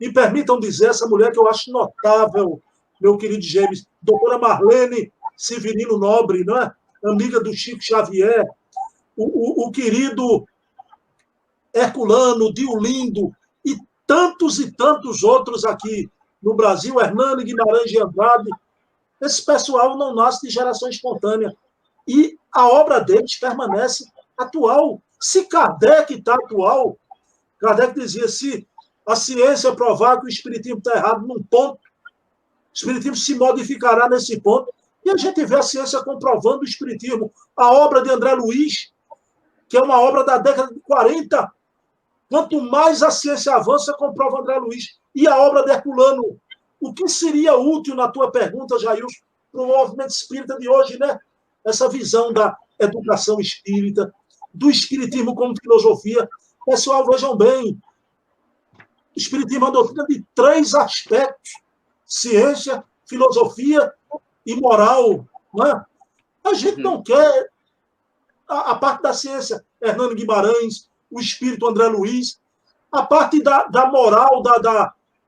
Me permitam dizer, essa mulher que eu acho notável, meu querido James, doutora Marlene Severino Nobre, não é? Amiga do Chico Xavier, o querido Herculano, Diolindo, e tantos outros aqui no Brasil, Hernani Guimarães de Andrade. Esse pessoal não nasce de geração espontânea. E a obra deles permanece atual. Se Kardec está atual, Kardec dizia, se a ciência provar que o Espiritismo está errado num ponto, o Espiritismo se modificará nesse ponto. E a gente vê a ciência comprovando o Espiritismo. A obra de André Luiz, que é uma obra da década de 40, quanto mais a ciência avança, comprova André Luiz. E a obra de Herculano. O que seria útil, na tua pergunta, Jailson, para o movimento espírita de hoje, né? Essa visão da educação espírita, do espiritismo como filosofia. Pessoal, vejam bem, o espiritismo é uma doutrina de 3 aspectos: ciência, filosofia e moral. Não é? A gente não quer a parte da ciência. Hernani Guimarães, o espírito André Luiz, a parte da moral,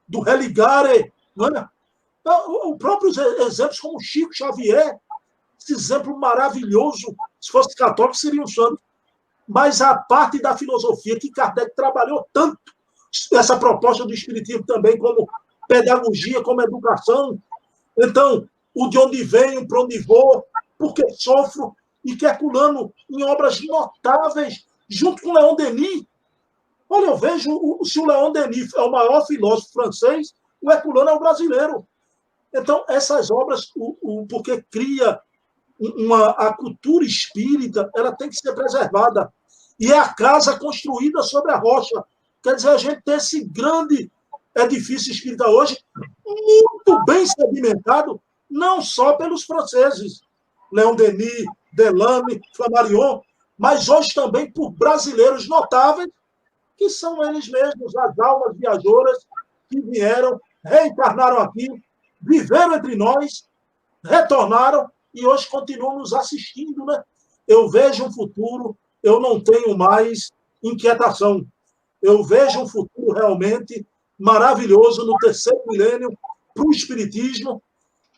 do religare, não é? Os próprios exemplos como Chico Xavier, esse exemplo maravilhoso, se fosse católico seria um santo, mas a parte da filosofia que Kardec trabalhou tanto, essa proposta do espiritismo também como pedagogia, como educação. Então, o de onde venho, para onde vou, porque sofro, e que Herculano em obras notáveis, junto com Leon Denis. Olha, eu vejo, se o Leon Denis é o maior filósofo francês, o Herculano é o brasileiro. Então, essas obras, porque cria a cultura espírita, ela tem que ser preservada. E é a casa construída sobre a rocha. Quer dizer, a gente tem esse grande edifício espírita hoje, muito bem sedimentado, não só pelos franceses, Leon Denis, Delame, Flammarion, mas hoje também por brasileiros notáveis, que são eles mesmos, as almas viajoras que vieram, reencarnaram aqui, viveram entre nós, retornaram e hoje continuam nos assistindo, né? Eu vejo um futuro, eu não tenho mais inquietação. Eu vejo um futuro realmente maravilhoso no terceiro milênio para o Espiritismo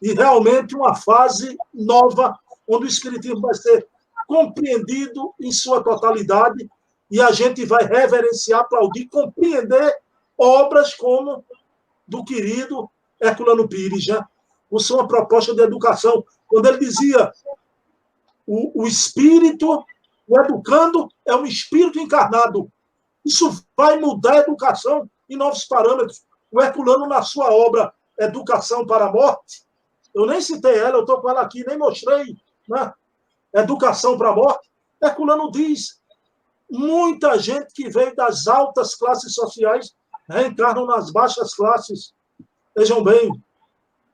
e realmente uma fase nova, onde o Espiritismo vai ser compreendido em sua totalidade e a gente vai reverenciar, aplaudir, compreender obras como do querido Herculano Pires, já. Isso é uma proposta de educação. Quando ele dizia o espírito, o educando, é um espírito encarnado. Isso vai mudar a educação em novos parâmetros. O Herculano, na sua obra Educação para a Morte, eu nem citei ela, eu estou com ela aqui, nem mostrei, né? Educação para a Morte, Herculano diz, muita gente que veio das altas classes sociais reencarnam nas baixas classes. Vejam bem.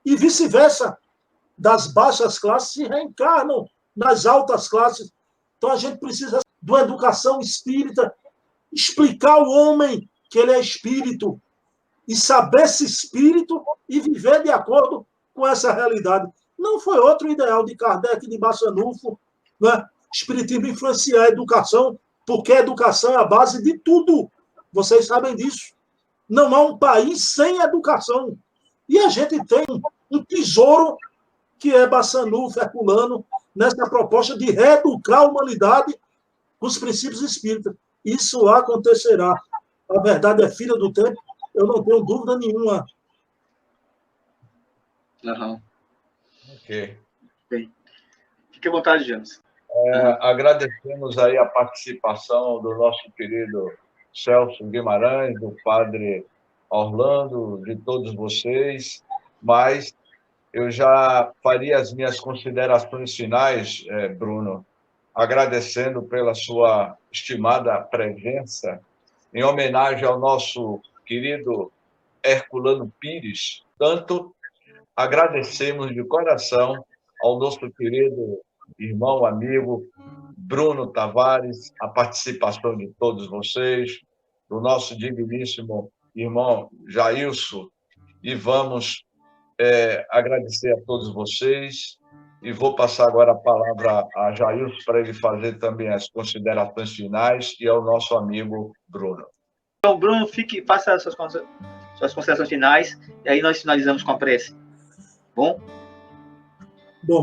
E vice-versa, das baixas classes se reencarnam nas altas classes. Então a gente precisa de uma educação espírita, explicar ao homem que ele é espírito e saber esse espírito e viver de acordo com essa realidade. Não foi outro ideal de Kardec, de Bassanufo, né? Espiritismo influenciar a educação, porque a educação é a base de tudo. Vocês sabem disso. Não há um país sem educação. E a gente tem um tesouro que é Bassanufo, Herculano, nessa proposta de reeducar a humanidade com os princípios espíritas. Isso acontecerá. A verdade é filha do tempo, eu não tenho dúvida nenhuma. Uhum. Ok. Bem, fique à vontade, James. Agradecemos aí a participação do nosso querido Celso Guimarães, do padre Orlando, de todos vocês, mas eu já faria as minhas considerações finais, Bruno, agradecendo pela sua estimada presença, em homenagem ao nosso querido Herculano Pires. Tanto agradecemos de coração ao nosso querido irmão, amigo Bruno Tavares, a participação de todos vocês, do nosso digníssimo irmão Jailson, e vamos agradecer a todos vocês, e vou passar agora a palavra a Jailson para ele fazer também as considerações finais, e ao nosso amigo Bruno. Então, Bruno, faça as suas considerações finais, e aí nós finalizamos com a prece. Bom,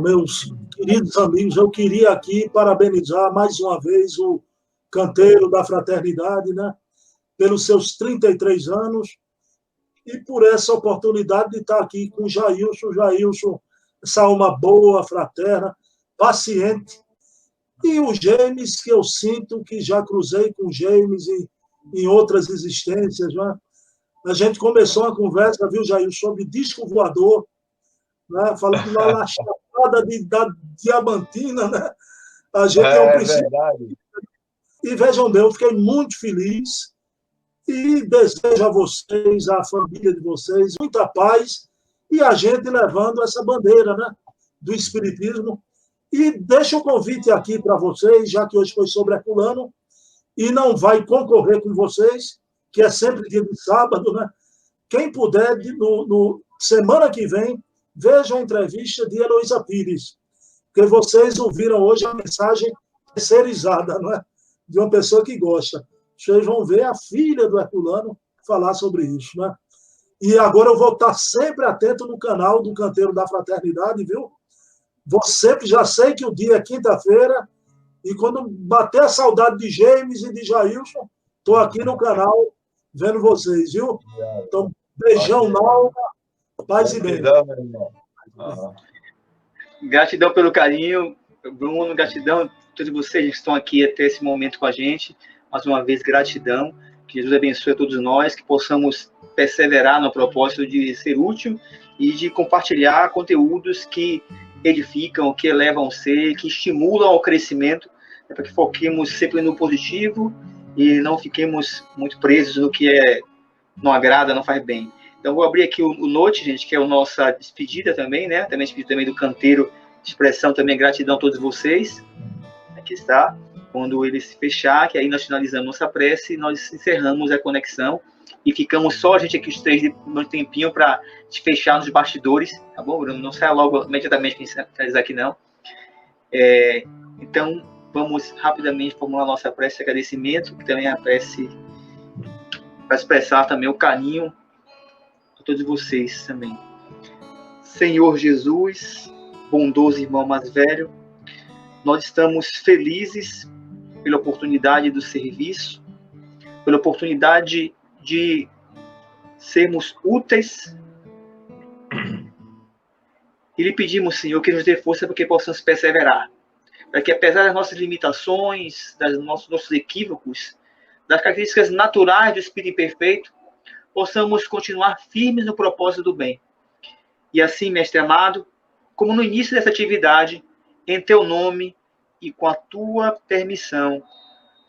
meus queridos amigos, eu queria aqui parabenizar mais uma vez o canteiro da fraternidade, né, pelos seus 33 anos e por essa oportunidade de estar aqui com o Jailson. Jailson, essa alma boa, fraterna, paciente. E o James, que eu sinto que já cruzei com o James em outras existências. Né? A gente começou uma conversa, viu, Jailson, sobre disco voador, né? Falando lá na chapada da Diamantina, né? A gente é um princípio. Verdade. E vejam bem, eu fiquei muito feliz e desejo a vocês, à família de vocês, muita paz e a gente levando essa bandeira, né, do Espiritismo. E deixo o convite aqui para vocês, já que hoje foi sobre Herculano, e não vai concorrer com vocês, que é sempre dia de sábado, né? Quem puder, semana que vem, vejam a entrevista de Heloísa Pires, porque vocês ouviram hoje a mensagem terceirizada, não é? De uma pessoa que gosta. vocês vão ver a filha do Herculano falar sobre isso, né? E agora eu vou estar sempre atento no canal do Canteiro da Fraternidade, viu? Vou sempre, já sei que o dia é quinta-feira, e quando bater a saudade de James e de Jailson, estou aqui no canal vendo vocês, viu? Então, beijão na alma, paz e bem. Gratidão pelo carinho, Bruno, gratidão a todos vocês que estão aqui até esse momento com a gente. Mais uma vez, gratidão. Que Jesus abençoe a todos nós, que possamos perseverar no propósito de ser útil e de compartilhar conteúdos que edificam, que elevam o ser, que estimulam ao crescimento, para que foquemos sempre no positivo e não fiquemos muito presos no que não agrada, não faz bem. Então, vou abrir aqui o Note, gente, que é a nossa despedida também, né? Também despedida também do Canteiro de Expressão, também gratidão a todos vocês. Aqui está. Quando ele se fechar, que aí nós finalizamos nossa prece, nós encerramos a conexão e ficamos só a gente aqui, os três, um tempinho para fechar nos bastidores, tá bom, Bruno? Não saia logo imediatamente para finalizar aqui, não. Então, vamos rapidamente formular nossa prece de agradecimento, que também é a prece para expressar também o carinho a todos vocês também. Senhor Jesus, bondoso irmão mais velho, nós estamos felizes pela oportunidade do serviço, pela oportunidade de sermos úteis. E lhe pedimos, Senhor, que nos dê força para que possamos perseverar. Para que, apesar das nossas limitações, dos nossos equívocos, das características naturais do Espírito Perfeito, possamos continuar firmes no propósito do bem. E assim, Mestre amado, como no início dessa atividade, em Teu nome e com a Tua permissão,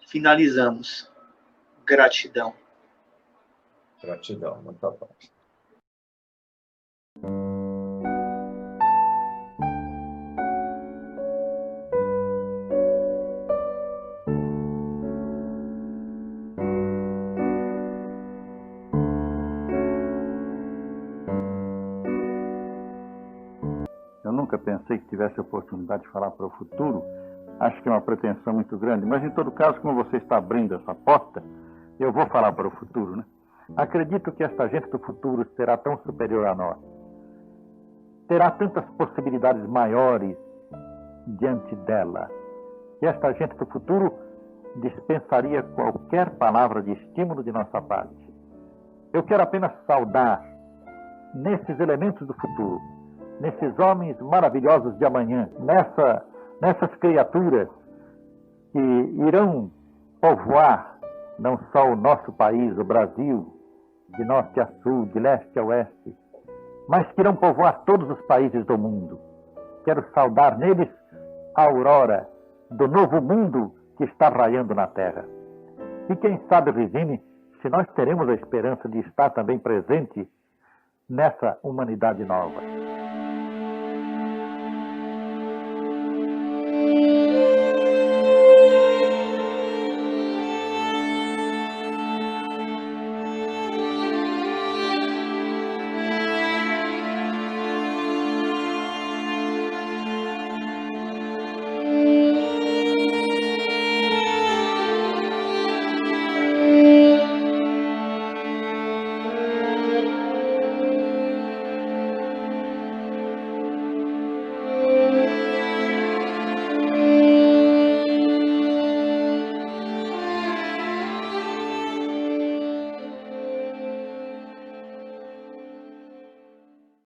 finalizamos. Gratidão. Gratidão, muita paz. Eu nunca pensei que tivesse a oportunidade de falar para o futuro. Acho que é uma pretensão muito grande, mas em todo caso, como você está abrindo essa porta, eu vou falar para o futuro, né? Acredito que esta gente do futuro será tão superior a nós. Terá tantas possibilidades maiores diante dela, que esta gente do futuro dispensaria qualquer palavra de estímulo de nossa parte. Eu quero apenas saudar, nesses elementos do futuro, nesses homens maravilhosos de amanhã, nessas criaturas que irão povoar não só o nosso país, o Brasil, de norte a sul, de leste a oeste, mas que irão povoar todos os países do mundo. Quero saudar neles a aurora do novo mundo que está raiando na Terra. E quem sabe, Regine, se nós teremos a esperança de estar também presente nessa humanidade nova.